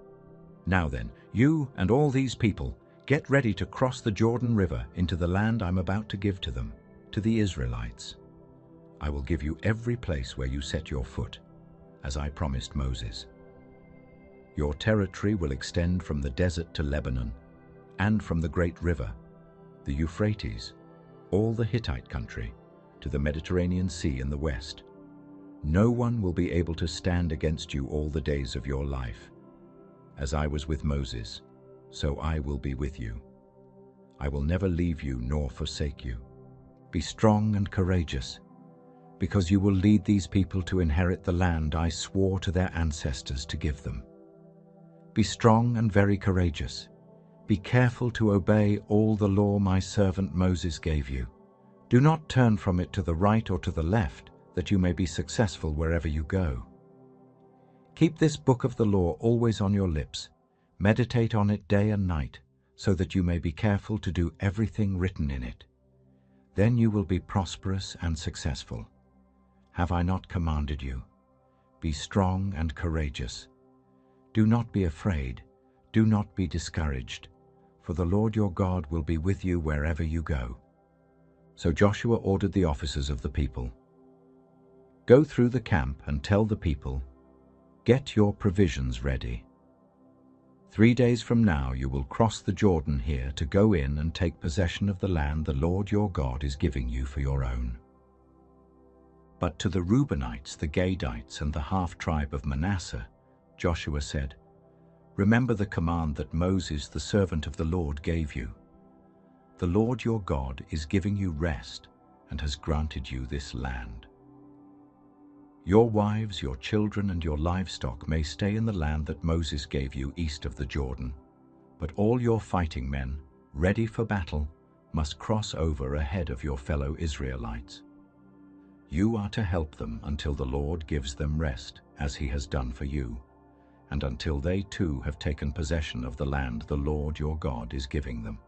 Now then, you and all these people, get ready to cross the Jordan River into the land I'm about to give to them, to the Israelites. I will give you every place where you set your foot, as I promised Moses. Your territory will extend from the desert to Lebanon, and from the great river, the Euphrates, all the Hittite country, to the Mediterranean Sea in the west. No one will be able to stand against you all the days of your life. As I was with Moses, so I will be with you. I will never leave you nor forsake you. Be strong and courageous, because you will lead these people to inherit the land I swore to their ancestors to give them. Be strong and very courageous. Be careful to obey all the law my servant Moses gave you. Do not turn from it to the right or to the left, that you may be successful wherever you go. Keep this book of the law always on your lips. Meditate on it day and night, so that you may be careful to do everything written in it. Then you will be prosperous and successful. Have I not commanded you? Be strong and courageous. Do not be afraid. Do not be discouraged, for the Lord your God will be with you wherever you go." So Joshua ordered the officers of the people, "Go through the camp and tell the people, 'Get your provisions ready. 3 days from now you will cross the Jordan here to go in and take possession of the land the Lord your God is giving you for your own.'" But to the Reubenites, the Gadites, and the half-tribe of Manasseh, Joshua said, remember the command that Moses, the servant of the Lord, gave you. The Lord your God is giving you rest and has granted you this land. Your wives, your children, and your livestock may stay in the land that Moses gave you east of the Jordan, but all your fighting men, ready for battle, must cross over ahead of your fellow Israelites. You are to help them until the Lord gives them rest, as he has done for you, and until they too have taken possession of the land the Lord your God is giving them.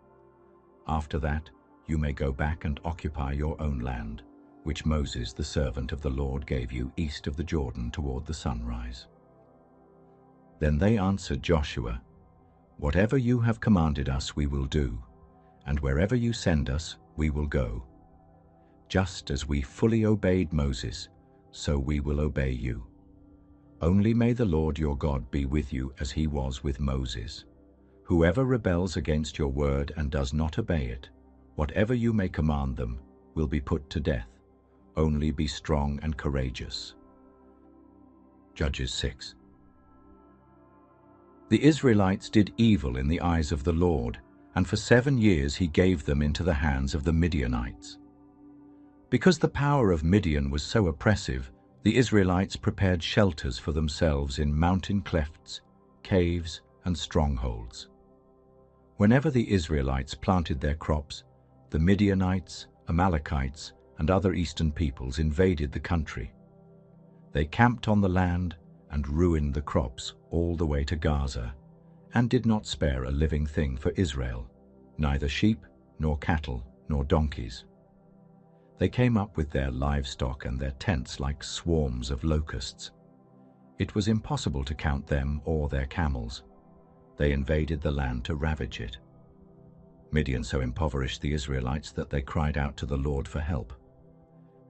After that, you may go back and occupy your own land, which Moses, the servant of the Lord, gave you east of the Jordan toward the sunrise." Then they answered Joshua, "Whatever you have commanded us we will do, and wherever you send us we will go. Just as we fully obeyed Moses, so we will obey you. Only may the Lord your God be with you as he was with Moses. Whoever rebels against your word and does not obey it, whatever you may command them, will be put to death. Only be strong and courageous." Judges 6. The Israelites did evil in the eyes of the Lord, and for 7 years he gave them into the hands of the Midianites. Because the power of Midian was so oppressive, the Israelites prepared shelters for themselves in mountain clefts, caves, and strongholds. Whenever the Israelites planted their crops, the Midianites, Amalekites, and other eastern peoples invaded the country. They camped on the land and ruined the crops all the way to Gaza, and did not spare a living thing for Israel, neither sheep, nor cattle, nor donkeys. They came up with their livestock and their tents like swarms of locusts. It was impossible to count them or their camels. They invaded the land to ravage it. Midian so impoverished the Israelites that they cried out to the Lord for help.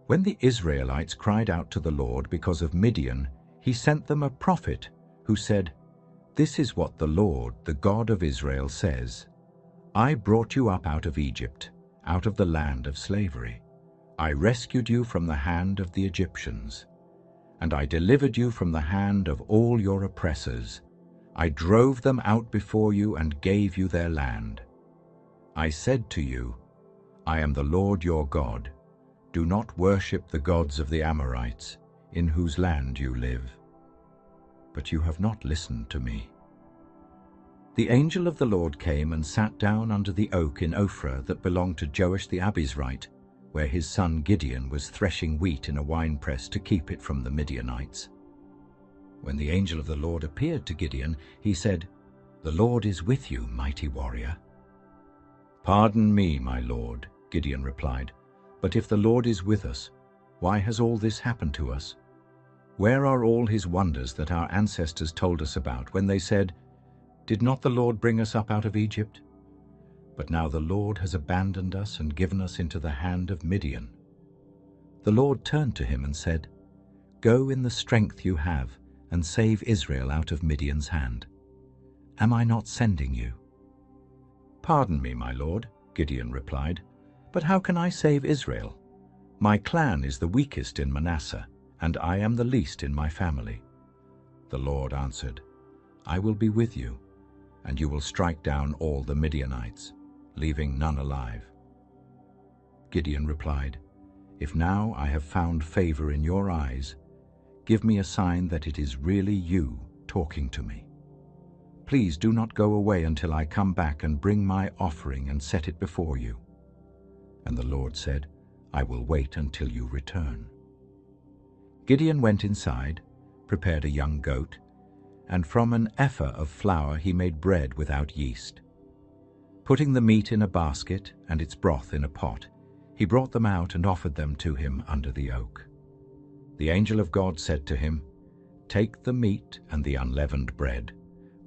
When the Israelites cried out to the Lord because of Midian, he sent them a prophet who said, "This is what the Lord, the God of Israel, says. I brought you up out of Egypt, out of the land of slavery. I rescued you from the hand of the Egyptians, and I delivered you from the hand of all your oppressors. I drove them out before you and gave you their land. I said to you, I am the Lord your God. Do not worship the gods of the Amorites, in whose land you live. But you have not listened to me." The angel of the Lord came and sat down under the oak in Ophrah that belonged to Joash the Abizrite, where his son Gideon was threshing wheat in a winepress to keep it from the Midianites. When the angel of the Lord appeared to Gideon, he said, "The Lord is with you, mighty warrior." "Pardon me, my lord," Gideon replied, "but if the Lord is with us, why has all this happened to us? Where are all his wonders that our ancestors told us about when they said, 'Did not the Lord bring us up out of Egypt?' But now the Lord has abandoned us and given us into the hand of Midian." The Lord turned to him and said, "Go in the strength you have and save Israel out of Midian's hand. Am I not sending you?" "Pardon me, my lord," Gideon replied, "but how can I save Israel? My clan is the weakest in Manasseh, and I am the least in my family." The Lord answered, "I will be with you, and you will strike down all the Midianites, leaving none alive." Gideon replied, "If now I have found favor in your eyes, give me a sign that it is really you talking to me. Please do not go away until I come back and bring my offering and set it before you." And the Lord said, "I will wait until you return." Gideon went inside, prepared a young goat, and from an ephah of flour he made bread without yeast. Putting the meat in a basket and its broth in a pot, he brought them out and offered them to him under the oak. The angel of God said to him, "Take the meat and the unleavened bread,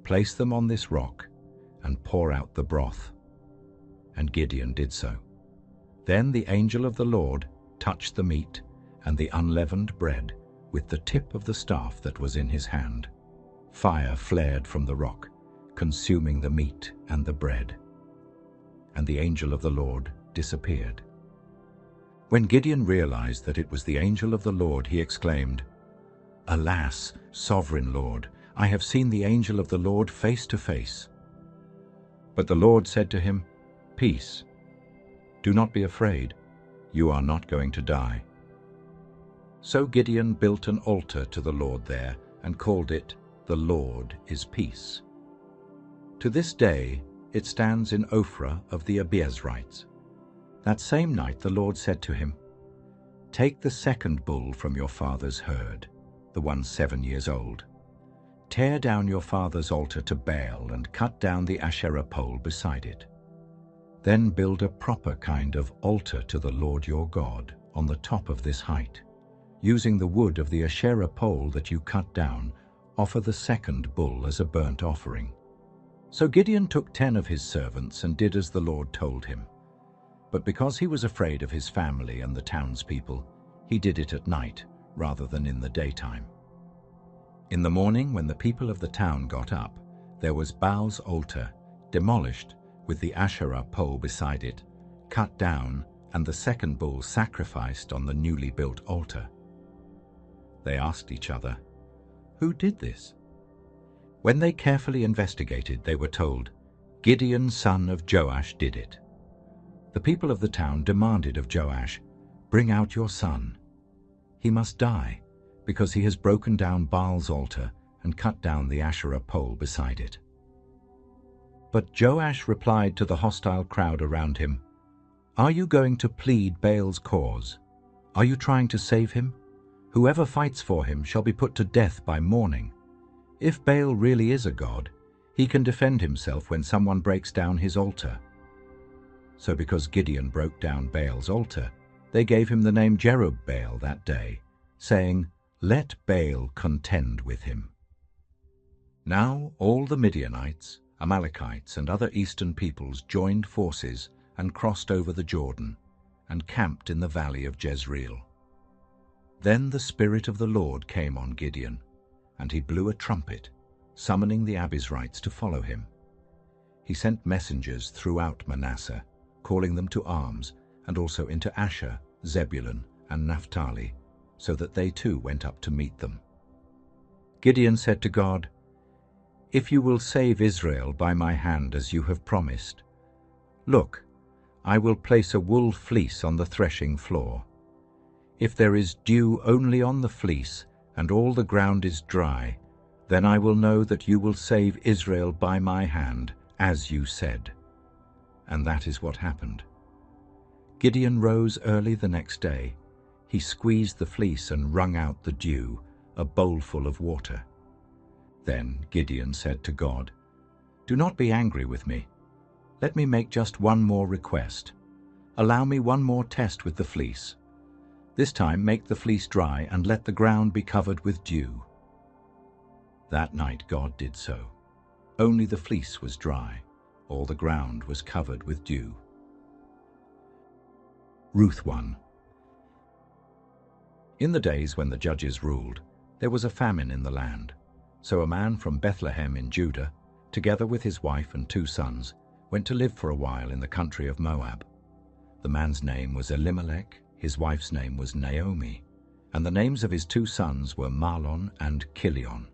place them on this rock, and pour out the broth." And Gideon did so. Then the angel of the Lord touched the meat and the unleavened bread with the tip of the staff that was in his hand. Fire flared from the rock, consuming the meat and the bread. And the angel of the Lord disappeared. When Gideon realized that it was the angel of the Lord, he exclaimed, "Alas, sovereign Lord, I have seen the angel of the Lord face to face." But the Lord said to him, "Peace. Do not be afraid. You are not going to die." So Gideon built an altar to the Lord there and called it, "The Lord is Peace." To this day it stands in Ophrah of the Abiezrites. That same night the Lord said to him, "Take the second bull from your father's herd, the one 7 years old. Tear down your father's altar to Baal and cut down the Asherah pole beside it. Then build a proper kind of altar to the Lord your God on the top of this height. Using the wood of the Asherah pole that you cut down, offer the second bull as a burnt offering." So Gideon took 10 of his servants and did as the Lord told him. But because he was afraid of his family and the townspeople, he did it at night rather than in the daytime. In the morning, when the people of the town got up, there was Baal's altar, demolished, with the Asherah pole beside it, cut down, and the second bull sacrificed on the newly built altar. They asked each other, "Who did this?" When they carefully investigated, they were told, "Gideon, son of Joash, did it." The people of the town demanded of Joash, "Bring out your son. He must die, because he has broken down Baal's altar and cut down the Asherah pole beside it." But Joash replied to the hostile crowd around him, "Are you going to plead Baal's cause? Are you trying to save him? Whoever fights for him shall be put to death by morning. If Baal really is a god, he can defend himself when someone breaks down his altar." So because Gideon broke down Baal's altar, they gave him the name Jerubbaal that day, saying, "Let Baal contend with him." Now all the Midianites, Amalekites, and other eastern peoples joined forces and crossed over the Jordan and camped in the valley of Jezreel. Then the Spirit of the Lord came on Gideon, and he blew a trumpet, summoning the Abiezrites to follow him. He sent messengers throughout Manasseh, calling them to arms, and also into Asher, Zebulun, and Naphtali, so that they too went up to meet them. Gideon said to God, "If you will save Israel by my hand as you have promised, look, I will place a wool fleece on the threshing floor. If there is dew only on the fleece, and all the ground is dry, then I will know that you will save Israel by my hand, as you said." And that is what happened. Gideon rose early the next day. He squeezed the fleece and wrung out the dew, a bowlful of water. Then Gideon said to God, "Do not be angry with me. Let me make just one more request. Allow me one more test with the fleece. This time make the fleece dry and let the ground be covered with dew." That night God did so. Only the fleece was dry. All the ground was covered with dew. Ruth 1. In the days when the judges ruled, there was a famine in the land. So a man from Bethlehem in Judah, together with his wife and 2 sons, went to live for a while in the country of Moab. The man's name was Elimelech, his wife's name was Naomi, and the names of his 2 sons were Mahlon and Chilion.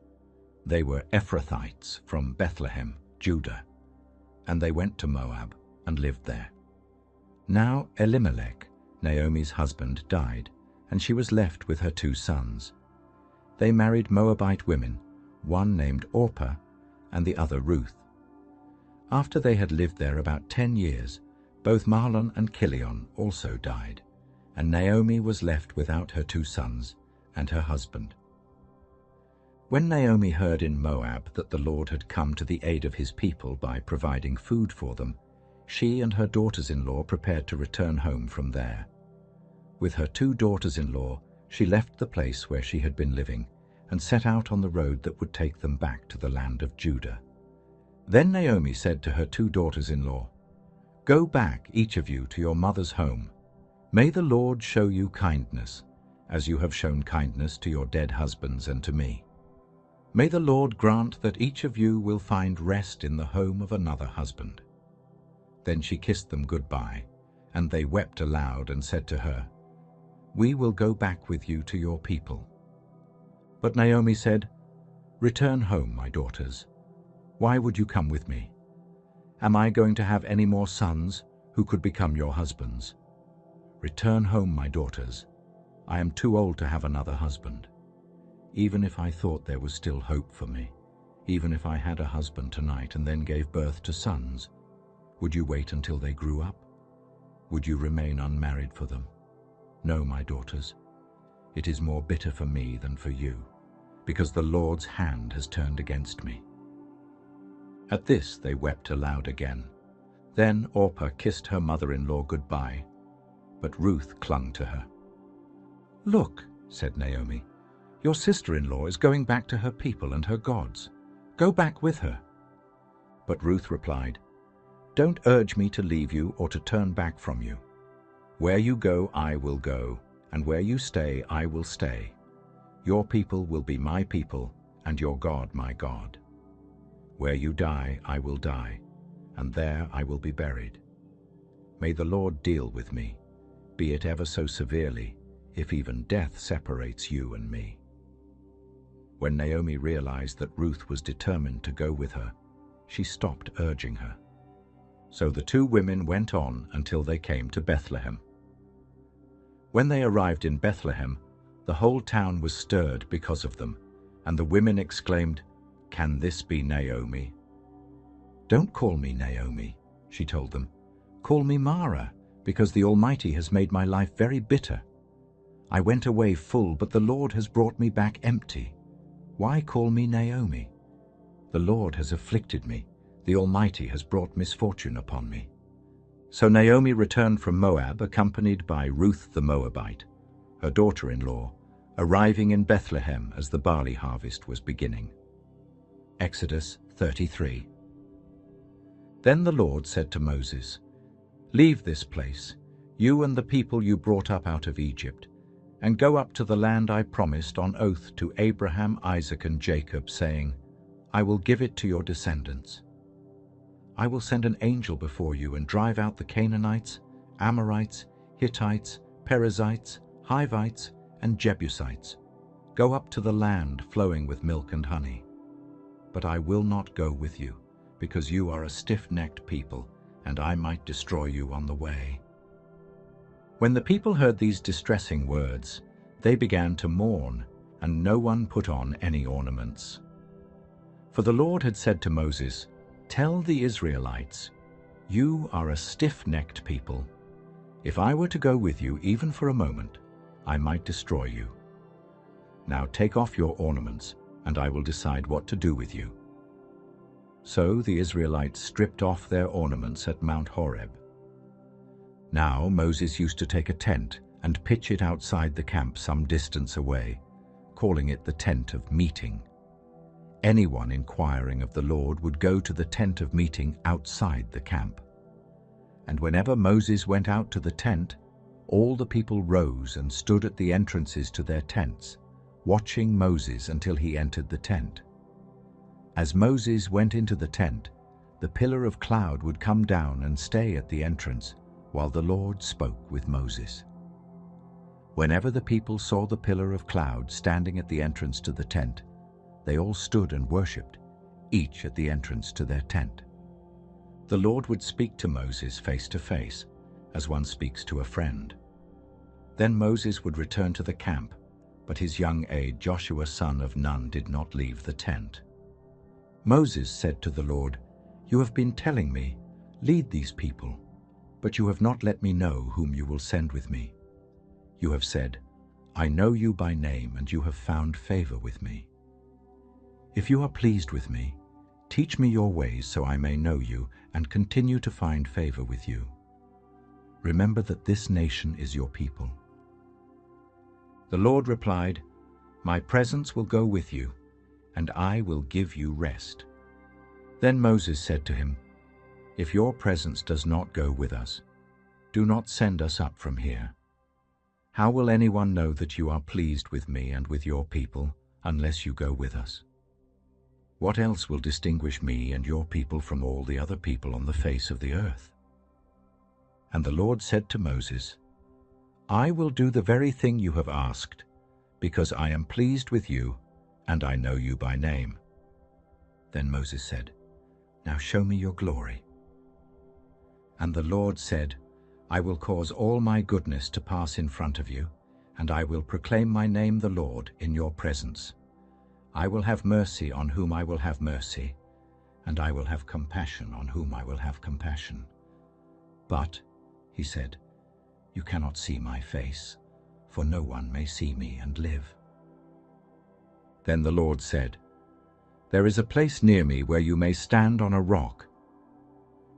They were Ephrathites from Bethlehem, Judah, and they went to Moab and lived there. Now Elimelech, Naomi's husband, died, and she was left with her 2 sons. They married Moabite women, one named Orpah and the other Ruth. After they had lived there about 10 years, both Mahlon and Chilion also died, and Naomi was left without her 2 sons and her husband. When Naomi heard in Moab that the Lord had come to the aid of his people by providing food for them, she and her daughters-in-law prepared to return home from there. With her 2 daughters-in-law, she left the place where she had been living and set out on the road that would take them back to the land of Judah. Then Naomi said to her 2 daughters-in-law, "Go back, each of you, to your mother's home. May the Lord show you kindness, as you have shown kindness to your dead husbands and to me. May the Lord grant that each of you will find rest in the home of another husband." Then she kissed them goodbye, and they wept aloud and said to her, "We will go back with you to your people." But Naomi said, Return home, my daughters. Why would you come with me? Am I going to have any more sons who could become your husbands? Return home, my daughters. I am too old to have another husband. Even if I thought there was still hope for me, even if I had a husband tonight and then gave birth to sons, would you wait until they grew up? Would you remain unmarried for them? No, my daughters. It is more bitter for me than for you, because the Lord's hand has turned against me. At this they wept aloud again. Then Orpah kissed her mother-in-law goodbye, but Ruth clung to her. Look, said Naomi, your sister-in-law is going back to her people and her gods. Go back with her. But Ruth replied, Don't urge me to leave you or to turn back from you. Where you go, I will go, and where you stay, I will stay. Your people will be my people, and your God my God. Where you die, I will die, and there I will be buried. May the Lord deal with me, be it ever so severely, if even death separates you and me. When Naomi realized that Ruth was determined to go with her, she stopped urging her. So the two women went on until they came to Bethlehem. When they arrived in Bethlehem, the whole town was stirred because of them, and the women exclaimed, Can this be Naomi? Don't call me Naomi, she told them. Call me Mara, because the Almighty has made my life very bitter. I went away full, but the Lord has brought me back empty. Why call me Naomi? The Lord has afflicted me. The Almighty has brought misfortune upon me. So Naomi returned from Moab, accompanied by Ruth the Moabite, her daughter-in-law, arriving in Bethlehem as the barley harvest was beginning. Exodus 33. Then the Lord said to Moses, Leave this place, you and the people you brought up out of Egypt, and go up to the land I promised on oath to Abraham, Isaac, and Jacob, saying, I will give it to your descendants. I will send an angel before you and drive out the Canaanites, Amorites, Hittites, Perizzites, Hivites, and Jebusites. Go up to the land flowing with milk and honey. But I will not go with you, because you are a stiff-necked people, and I might destroy you on the way. When the people heard these distressing words, they began to mourn, and no one put on any ornaments. For the Lord had said to Moses, Tell the Israelites, you are a stiff-necked people. If I were to go with you even for a moment, I might destroy you. Now take off your ornaments, and I will decide what to do with you. So the Israelites stripped off their ornaments at Mount Horeb. Now Moses used to take a tent and pitch it outside the camp some distance away, calling it the tent of meeting. Anyone inquiring of the Lord would go to the tent of meeting outside the camp. And whenever Moses went out to the tent, all the people rose and stood at the entrances to their tents, watching Moses until he entered the tent. As Moses went into the tent, the pillar of cloud would come down and stay at the entrance, while the Lord spoke with Moses. Whenever the people saw the pillar of cloud standing at the entrance to the tent, they all stood and worshipped, each at the entrance to their tent. The Lord would speak to Moses face to face, as one speaks to a friend. Then Moses would return to the camp, but his young aide Joshua son of Nun did not leave the tent. Moses said to the Lord, You have been telling me, lead these people, but you have not let me know whom you will send with me. You have said, I know you by name, and you have found favor with me. If you are pleased with me, teach me your ways so I may know you and continue to find favor with you. Remember that this nation is your people. The Lord replied, My presence will go with you, and I will give you rest. Then Moses said to him, If your presence does not go with us, do not send us up from here. How will anyone know that you are pleased with me and with your people unless you go with us? What else will distinguish me and your people from all the other people on the face of the earth? And the Lord said to Moses, I will do the very thing you have asked, because I am pleased with you and I know you by name." Then Moses said, "Now show me your glory." And the Lord said, "I will cause all my goodness to pass in front of you, and I will proclaim my name the Lord in your presence. I will have mercy on whom I will have mercy, and I will have compassion on whom I will have compassion. But," he said, "you cannot see my face, for no one may see me and live." Then the Lord said, "There is a place near me where you may stand on a rock.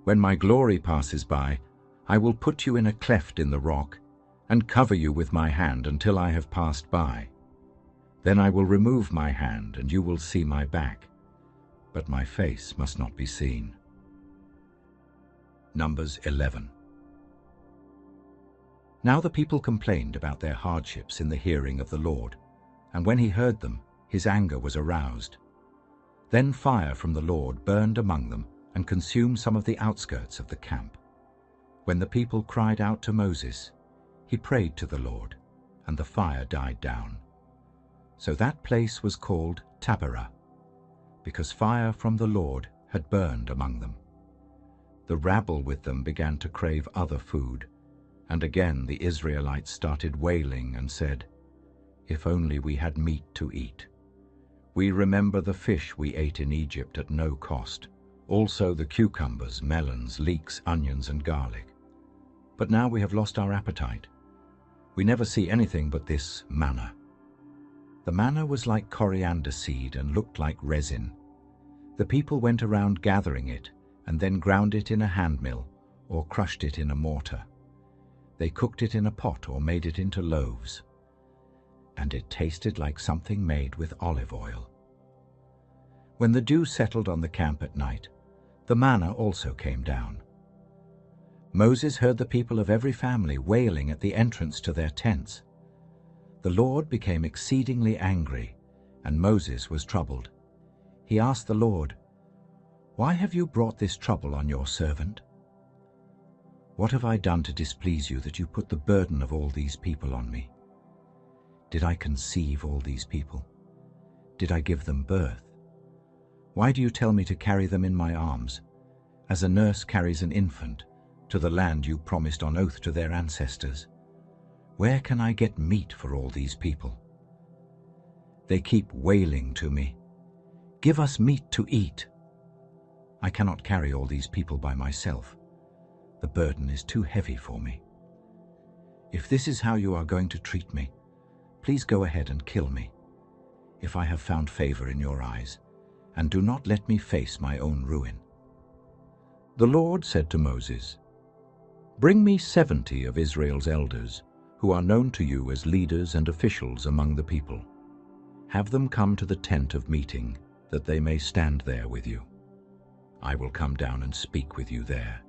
When my glory passes by, I will put you in a cleft in the rock and cover you with my hand until I have passed by. Then I will remove my hand and you will see my back, but my face must not be seen." Numbers 11. Now the people complained about their hardships in the hearing of the Lord, and when he heard them, his anger was aroused. Then fire from the Lord burned among them and consumed some of the outskirts of the camp. When the people cried out to Moses, he prayed to the Lord, and the fire died down. So that place was called Taberah, because fire from the Lord had burned among them. The rabble with them began to crave other food, and again the Israelites started wailing and said, "If only we had meat to eat. We remember the fish we ate in Egypt at no cost, also the cucumbers, melons, leeks, onions, and garlic. But now we have lost our appetite. We never see anything but this manna." The manna was like coriander seed and looked like resin. The people went around gathering it and then ground it in a handmill or crushed it in a mortar. They cooked it in a pot or made it into loaves, and it tasted like something made with olive oil. When the dew settled on the camp at night, the manna also came down. Moses heard the people of every family wailing at the entrance to their tents. The Lord became exceedingly angry, and Moses was troubled. He asked the Lord, "Why have you brought this trouble on your servant? What have I done to displease you that you put the burden of all these people on me? Did I conceive all these people? Did I give them birth? Why do you tell me to carry them in my arms, as a nurse carries an infant, to the land you promised on oath to their ancestors? Where can I get meat for all these people? They keep wailing to me, 'Give us meat to eat.' I cannot carry all these people by myself. The burden is too heavy for me. If this is how you are going to treat me, please go ahead and kill me, if I have found favor in your eyes, and do not let me face my own ruin." The Lord said to Moses, "Bring me 70 of Israel's elders, who are known to you as leaders and officials among the people. Have them come to the tent of meeting, that they may stand there with you. I will come down and speak with you there,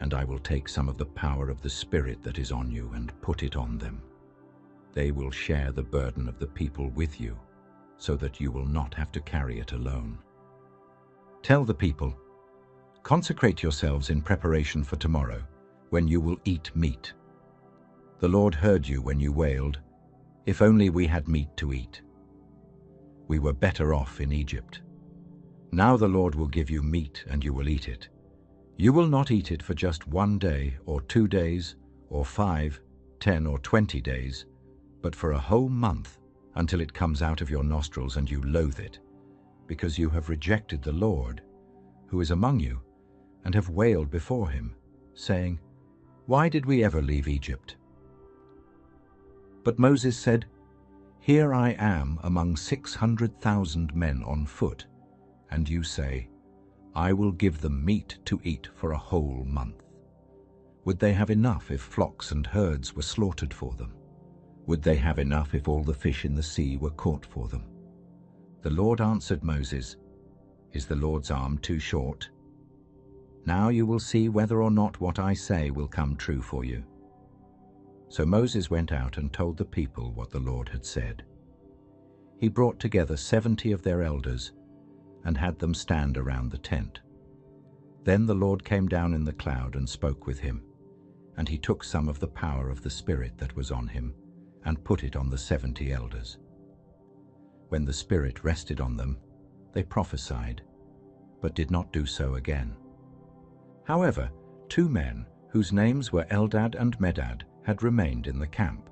and I will take some of the power of the Spirit that is on you and put it on them. They will share the burden of the people with you, so that you will not have to carry it alone. Tell the people, 'Consecrate yourselves in preparation for tomorrow, when you will eat meat.' The Lord heard you when you wailed, 'If only we had meat to eat. We were better off in Egypt.' Now the Lord will give you meat and you will eat it. You will not eat it for just 1 day or 2 days or 5, 10 or 20 days, but for a whole month, until it comes out of your nostrils and you loathe it, because you have rejected the Lord, who is among you, and have wailed before him, saying, 'Why did we ever leave Egypt?' But Moses said, 'Here I am among 600,000 men on foot, and you say, I will give them meat to eat for a whole month. Would they have enough if flocks and herds were slaughtered for them? Would they have enough if all the fish in the sea were caught for them?' The Lord answered Moses, 'Is the Lord's arm too short? Now you will see whether or not what I say will come true for you.' So Moses went out and told the people what the Lord had said. He brought together 70 of their elders and had them stand around the tent. Then the Lord came down in the cloud and spoke with him, and he took some of the power of the Spirit that was on him and put it on the 70 elders. When the Spirit rested on them, they prophesied, but did not do so again. However, 2 men, whose names were Eldad and Medad, had remained in the camp.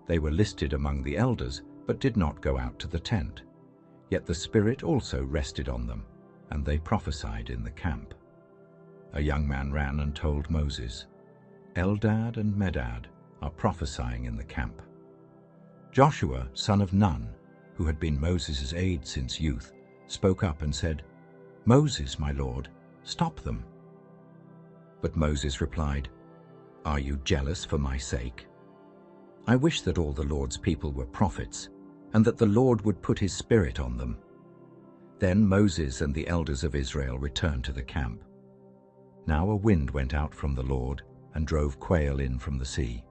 They were listed among the elders, but did not go out to the tent. Yet the Spirit also rested on them, and they prophesied in the camp. A young man ran and told Moses, "Eldad and Medad are prophesying in the camp." Joshua, son of Nun, who had been Moses' aide since youth, spoke up and said, "Moses, my lord, stop them." But Moses replied, "Are you jealous for my sake? I wish that all the Lord's people were prophets, and that the Lord would put his Spirit on them." Then Moses and the elders of Israel returned to the camp. Now a wind went out from the Lord and drove quail in from the sea.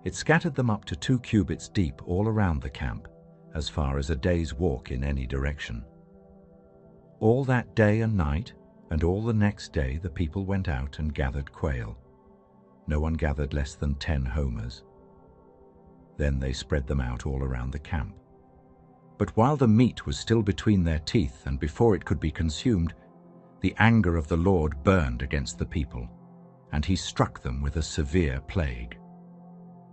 It scattered them up to 2 cubits deep all around the camp, as far as a day's walk in any direction. All that day and night, and all the next day, the people went out and gathered quail. No one gathered less than 10 homers. Then they spread them out all around the camp. But while the meat was still between their teeth and before it could be consumed, the anger of the Lord burned against the people, and he struck them with a severe plague.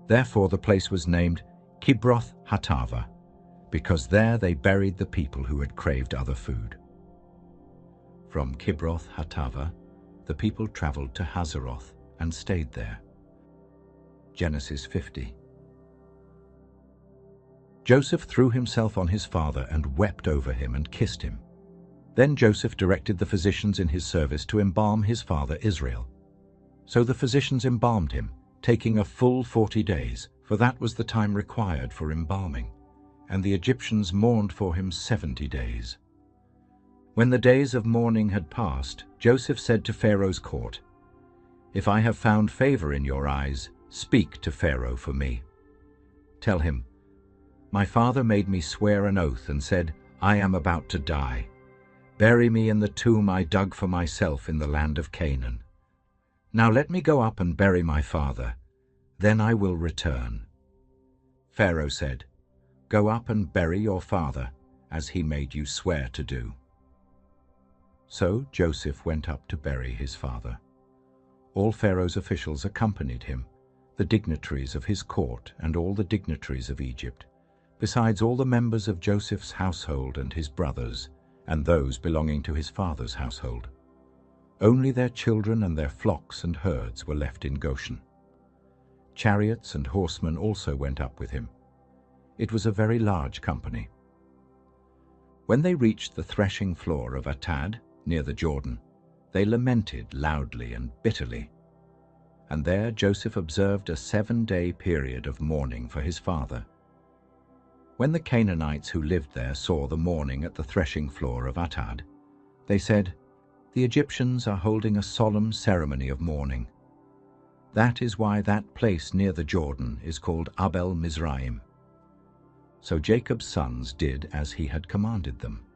Therefore the place was named Kibroth Hattava, because there they buried the people who had craved other food. From Kibroth Hattava, the people traveled to Hazeroth and stayed there. Genesis 50. Joseph threw himself on his father and wept over him and kissed him. Then Joseph directed the physicians in his service to embalm his father Israel. So the physicians embalmed him, taking a full 40 days, for that was the time required for embalming, and the Egyptians mourned for him 70 days. When the days of mourning had passed, Joseph said to Pharaoh's court, "If I have found favor in your eyes, speak to Pharaoh for me. Tell him, my father made me swear an oath and said, 'I am about to die. Bury me in the tomb I dug for myself in the land of Canaan. Now let me go up and bury my father. Then I will return.'" Pharaoh said, "Go up and bury your father, as he made you swear to do." So Joseph went up to bury his father. All Pharaoh's officials accompanied him, the dignitaries of his court and all the dignitaries of Egypt, besides all the members of Joseph's household and his brothers, and those belonging to his father's household. Only their children and their flocks and herds were left in Goshen. Chariots and horsemen also went up with him. It was a very large company. When they reached the threshing floor of Atad, near the Jordan, they lamented loudly and bitterly. And there Joseph observed a 7-day period of mourning for his father. When the Canaanites who lived there saw the mourning at the threshing floor of Atad, they said, "The Egyptians are holding a solemn ceremony of mourning." That is why that place near the Jordan is called Abel Mizraim. So Jacob's sons did as he had commanded them.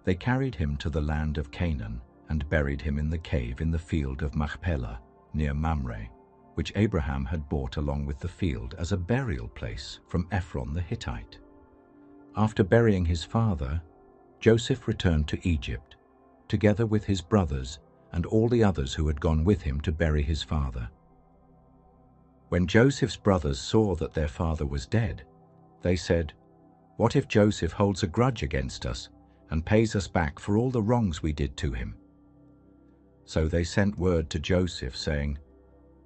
They carried him to the land of Canaan and buried him in the cave in the field of Machpelah near Mamre, which Abraham had bought along with the field as a burial place from Ephron the Hittite. After burying his father, Joseph returned to Egypt, together with his brothers and all the others who had gone with him to bury his father. When Joseph's brothers saw that their father was dead, they said, "What if Joseph holds a grudge against us and pays us back for all the wrongs we did to him?" So they sent word to Joseph, saying,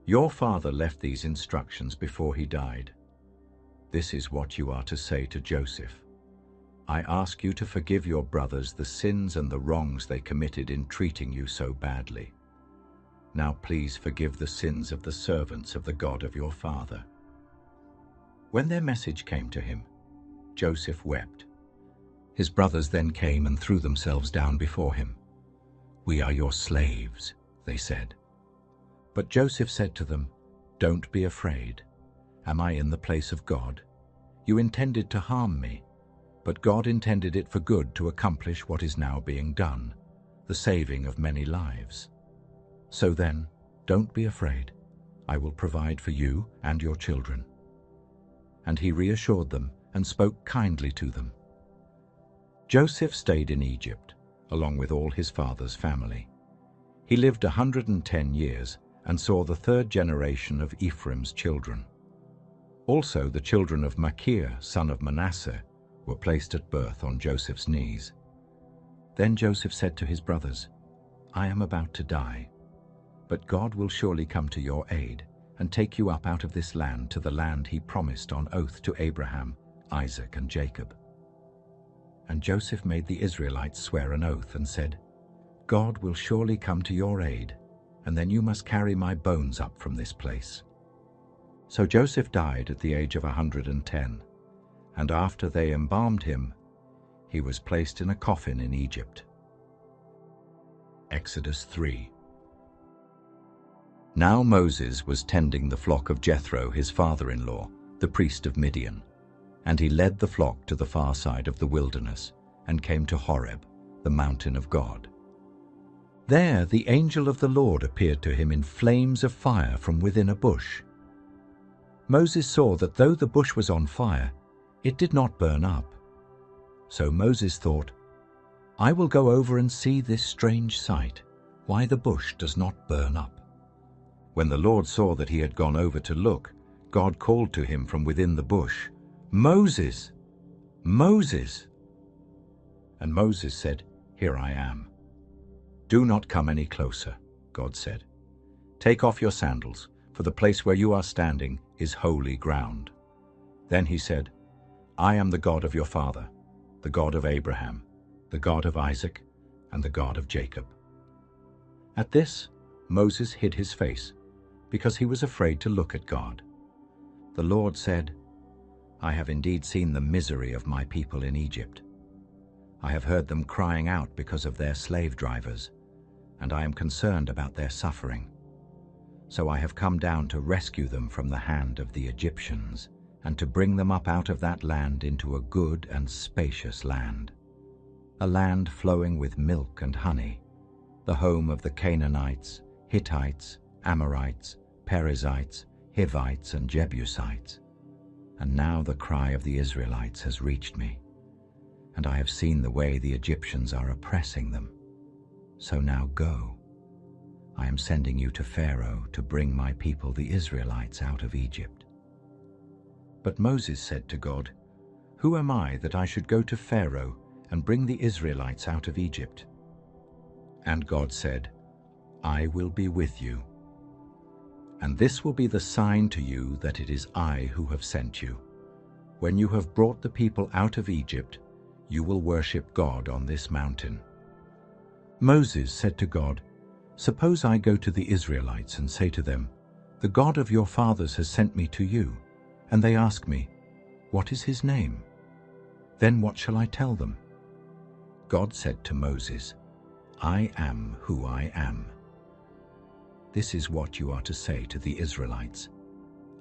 "Your father left these instructions before he died. This is what you are to say to Joseph. I ask you to forgive your brothers the sins and the wrongs they committed in treating you so badly. Now please forgive the sins of the servants of the God of your father." When their message came to him, Joseph wept. His brothers then came and threw themselves down before him. "We are your slaves," they said. But Joseph said to them, "Don't be afraid. Am I in the place of God? You intended to harm me, but God intended it for good to accomplish what is now being done, the saving of many lives. So then, don't be afraid. I will provide for you and your children." And he reassured them and spoke kindly to them. Joseph stayed in Egypt, along with all his father's family. He lived 110 years and saw the third generation of Ephraim's children. Also the children of Machir, son of Manasseh, were placed at birth on Joseph's knees. Then Joseph said to his brothers, "I am about to die, but God will surely come to your aid and take you up out of this land to the land he promised on oath to Abraham, Isaac, and Jacob." And Joseph made the Israelites swear an oath and said, "God will surely come to your aid, and then you must carry my bones up from this place." So Joseph died at the age of 110, and after they embalmed him, he was placed in a coffin in Egypt. Exodus 3. Now Moses was tending the flock of Jethro, his father-in-law, the priest of Midian, and he led the flock to the far side of the wilderness and came to Horeb, the mountain of God. There the angel of the Lord appeared to him in flames of fire from within a bush. Moses saw that though the bush was on fire, it did not burn up. So Moses thought, "I will go over and see this strange sight, why the bush does not burn up." When the Lord saw that he had gone over to look, God called to him from within the bush, "Moses! Moses!" And Moses said, "Here I am." "Do not come any closer," God said. "Take off your sandals, for the place where you are standing is holy ground." Then he said, "I am the God of your father, the God of Abraham, the God of Isaac, and the God of Jacob." At this, Moses hid his face, because he was afraid to look at God. The Lord said, "I have indeed seen the misery of my people in Egypt. I have heard them crying out because of their slave drivers, and I am concerned about their suffering. So I have come down to rescue them from the hand of the Egyptians, and to bring them up out of that land into a good and spacious land, a land flowing with milk and honey, the home of the Canaanites, Hittites, Amorites, Perizzites, Hivites, and Jebusites. And now the cry of the Israelites has reached me, and I have seen the way the Egyptians are oppressing them. So now go. I am sending you to Pharaoh to bring my people the Israelites out of Egypt." But Moses said to God, "Who am I that I should go to Pharaoh and bring the Israelites out of Egypt?" And God said, "I will be with you. And this will be the sign to you that it is I who have sent you. When you have brought the people out of Egypt, you will worship God on this mountain." Moses said to God, "Suppose I go to the Israelites and say to them, 'The God of your fathers has sent me to you,' and they ask me, 'What is his name?' Then what shall I tell them?" God said to Moses, "I am who I am. This is what you are to say to the Israelites,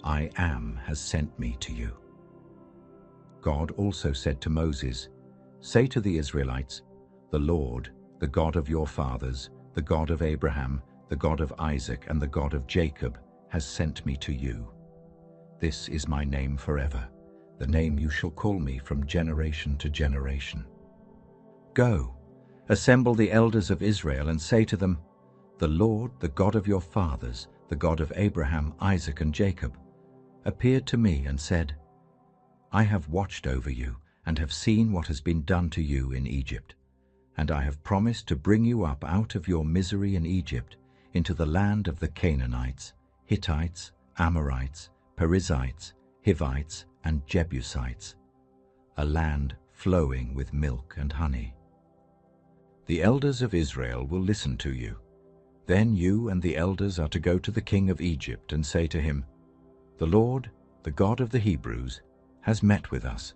'I am has sent me to you.'" God also said to Moses, "Say to the Israelites, 'The Lord, the God of your fathers, the God of Abraham, the God of Isaac, and the God of Jacob, has sent me to you. This is my name forever, the name you shall call me from generation to generation. Go, assemble the elders of Israel and say to them, 'The Lord, the God of your fathers, the God of Abraham, Isaac, and Jacob, appeared to me and said, I have watched over you and have seen what has been done to you in Egypt. And I have promised to bring you up out of your misery in Egypt into the land of the Canaanites, Hittites, Amorites, Perizzites, Hivites, and Jebusites, a land flowing with milk and honey. The elders of Israel will listen to you. Then you and the elders are to go to the king of Egypt and say to him, 'The Lord, the God of the Hebrews, has met with us.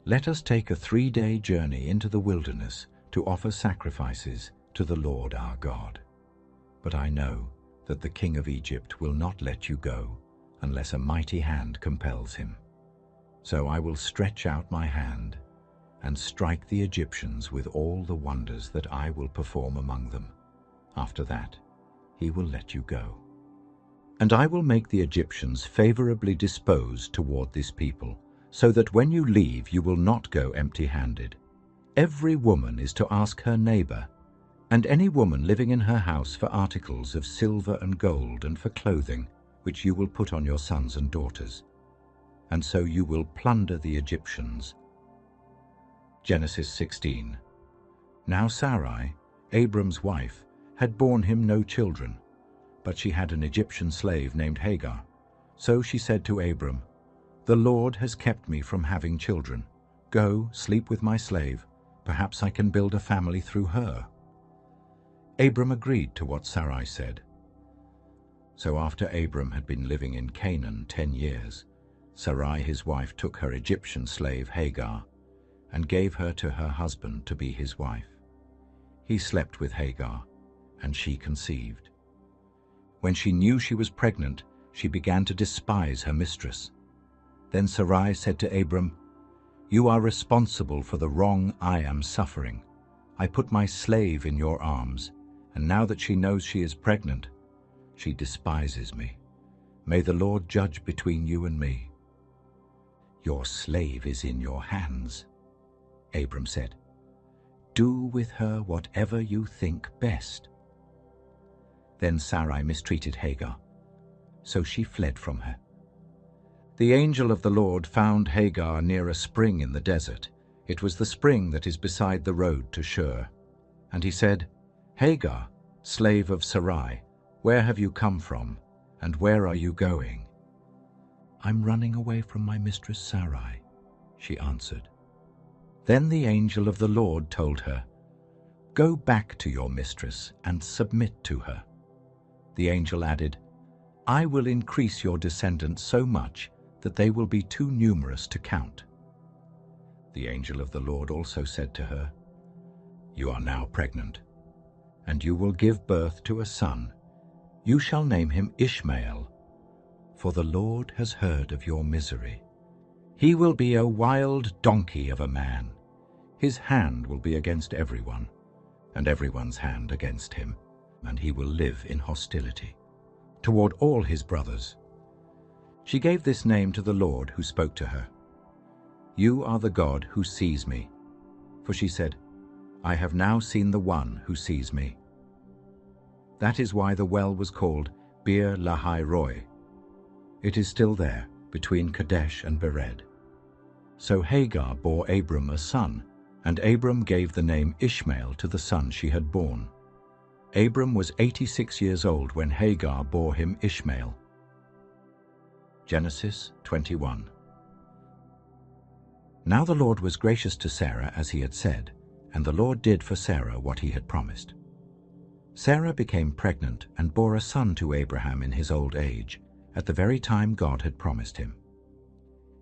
Let us take a 3-day journey into the wilderness to offer sacrifices to the Lord our God. But I know that the king of Egypt will not let you go unless a mighty hand compels him. So I will stretch out my hand and strike the Egyptians with all the wonders that I will perform among them. After that, he will let you go. And I will make the Egyptians favorably disposed toward this people, so that when you leave you will not go empty-handed. Every woman is to ask her neighbor, and any woman living in her house for articles of silver and gold and for clothing, which you will put on your sons and daughters. And so you will plunder the Egyptians. Genesis 16. Now Sarai, Abram's wife, had borne him no children, but she had an Egyptian slave named Hagar. So she said to Abram, "The Lord has kept me from having children. Go, sleep with my slave. Perhaps I can build a family through her." Abram agreed to what Sarai said. So after Abram had been living in Canaan 10 years, Sarai his wife took her Egyptian slave Hagar and gave her to her husband to be his wife. He slept with Hagar, and she conceived. When she knew she was pregnant, she began to despise her mistress. Then Sarai said to Abram, "You are responsible for the wrong I am suffering. I put my slave in your arms, and now that she knows she is pregnant, she despises me. May the Lord judge between you and me." "Your slave is in your hands," Abram said. "Do with her whatever you think best." Then Sarai mistreated Hagar, so she fled from her. The angel of the Lord found Hagar near a spring in the desert. It was the spring that is beside the road to Shur. And he said, "Hagar, slave of Sarai, where have you come from, and where are you going?" "I'm running away from my mistress Sarai," she answered. Then the angel of the Lord told her, "Go back to your mistress and submit to her." The angel added, "I will increase your descendants so much that they will be too numerous to count." The angel of the Lord also said to her, "You are now pregnant, and you will give birth to a son. You shall name him Ishmael, for the Lord has heard of your misery. He will be a wild donkey of a man. His hand will be against everyone, and everyone's hand against him, and he will live in hostility toward all his brothers." She gave this name to the Lord who spoke to her. "You are the God who sees me." For she said, "I have now seen the one who sees me." That is why the well was called Bir Lahai Roi. It is still there, between Kadesh and Bered. So Hagar bore Abram a son, and Abram gave the name Ishmael to the son she had borne. Abram was 86 years old when Hagar bore him Ishmael. Genesis 21. Now the Lord was gracious to Sarah as he had said, and the Lord did for Sarah what he had promised. Sarah became pregnant and bore a son to Abraham in his old age, at the very time God had promised him.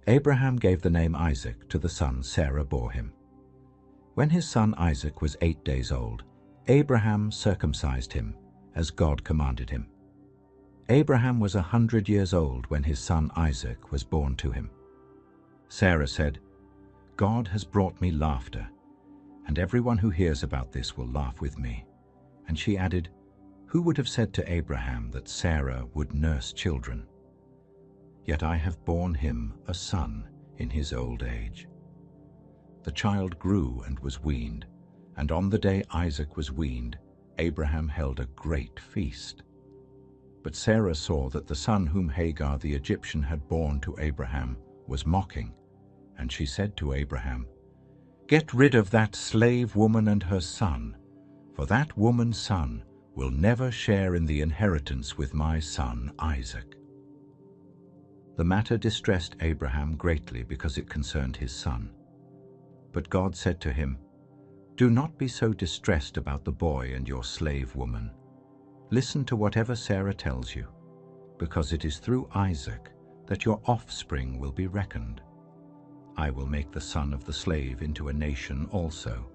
Abraham gave the name Isaac to the son Sarah bore him. When his son Isaac was 8 days old, Abraham circumcised him, as God commanded him. Abraham was 100 years old when his son Isaac was born to him. Sarah said, "God has brought me laughter, and everyone who hears about this will laugh with me." And she added, "Who would have said to Abraham that Sarah would nurse children? Yet I have borne him a son in his old age." The child grew and was weaned, and on the day Isaac was weaned, Abraham held a great feast. But Sarah saw that the son whom Hagar the Egyptian had borne to Abraham was mocking, and she said to Abraham, "Get rid of that slave woman and her son, for that woman's son will never share in the inheritance with my son Isaac." The matter distressed Abraham greatly because it concerned his son. But God said to him, "Do not be so distressed about the boy and your slave woman. Listen to whatever Sarah tells you, because it is through Isaac that your offspring will be reckoned. I will make the son of the slave into a nation also,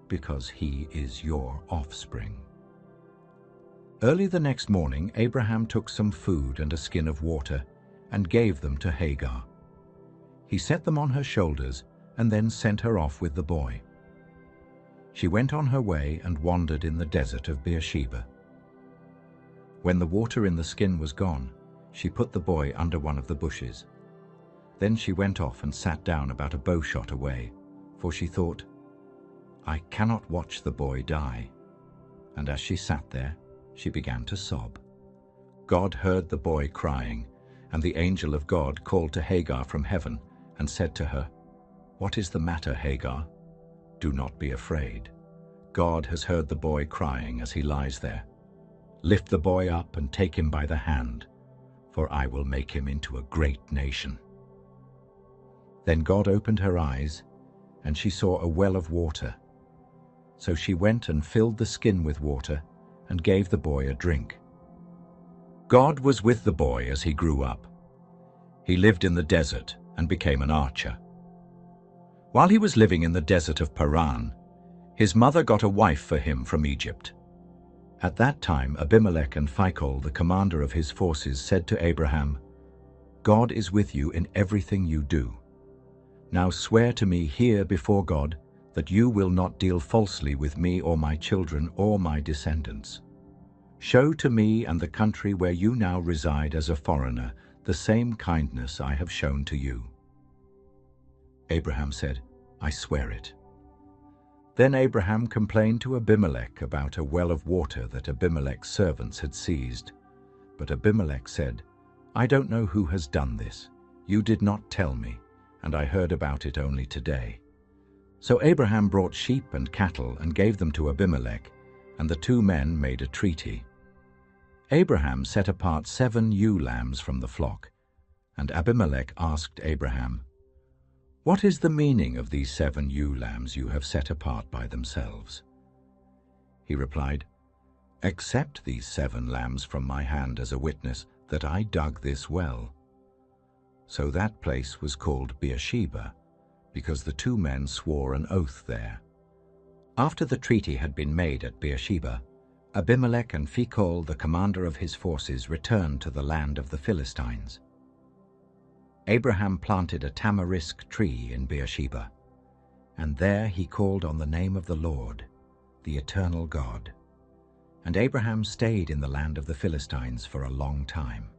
because he is your offspring." Early the next morning, Abraham took some food and a skin of water and gave them to Hagar. He set them on her shoulders and then sent her off with the boy. She went on her way and wandered in the desert of Beersheba. When the water in the skin was gone, she put the boy under one of the bushes. Then she went off and sat down about a bowshot away, for she thought, "I cannot watch the boy die." And as she sat there, she began to sob. God heard the boy crying, and the angel of God called to Hagar from heaven and said to her, "What is the matter, Hagar? Do not be afraid. God has heard the boy crying as he lies there. Lift the boy up and take him by the hand, for I will make him into a great nation." Then God opened her eyes, and she saw a well of water. So she went and filled the skin with water and gave the boy a drink. God was with the boy as he grew up. He lived in the desert and became an archer. While he was living in the desert of Paran, his mother got a wife for him from Egypt. At that time Abimelech and Phicol, the commander of his forces, said to Abraham, "God is with you in everything you do. Now swear to me here before God that you will not deal falsely with me or my children or my descendants. Show to me and the country where you now reside as a foreigner the same kindness I have shown to you." Abraham said, "I swear it." Then Abraham complained to Abimelech about a well of water that Abimelech's servants had seized. But Abimelech said, "I don't know who has done this. You did not tell me, and I heard about it only today." So Abraham brought sheep and cattle and gave them to Abimelech, and the two men made a treaty. Abraham set apart 7 ewe lambs from the flock, and Abimelech asked Abraham, "What is the meaning of these 7 ewe lambs you have set apart by themselves?" He replied, "Accept these 7 lambs from my hand as a witness that I dug this well." So that place was called Beersheba, because the two men swore an oath there. After the treaty had been made at Beersheba, Abimelech and Phicol, the commander of his forces, returned to the land of the Philistines. Abraham planted a tamarisk tree in Beersheba, and there he called on the name of the Lord, the eternal God. And Abraham stayed in the land of the Philistines for a long time.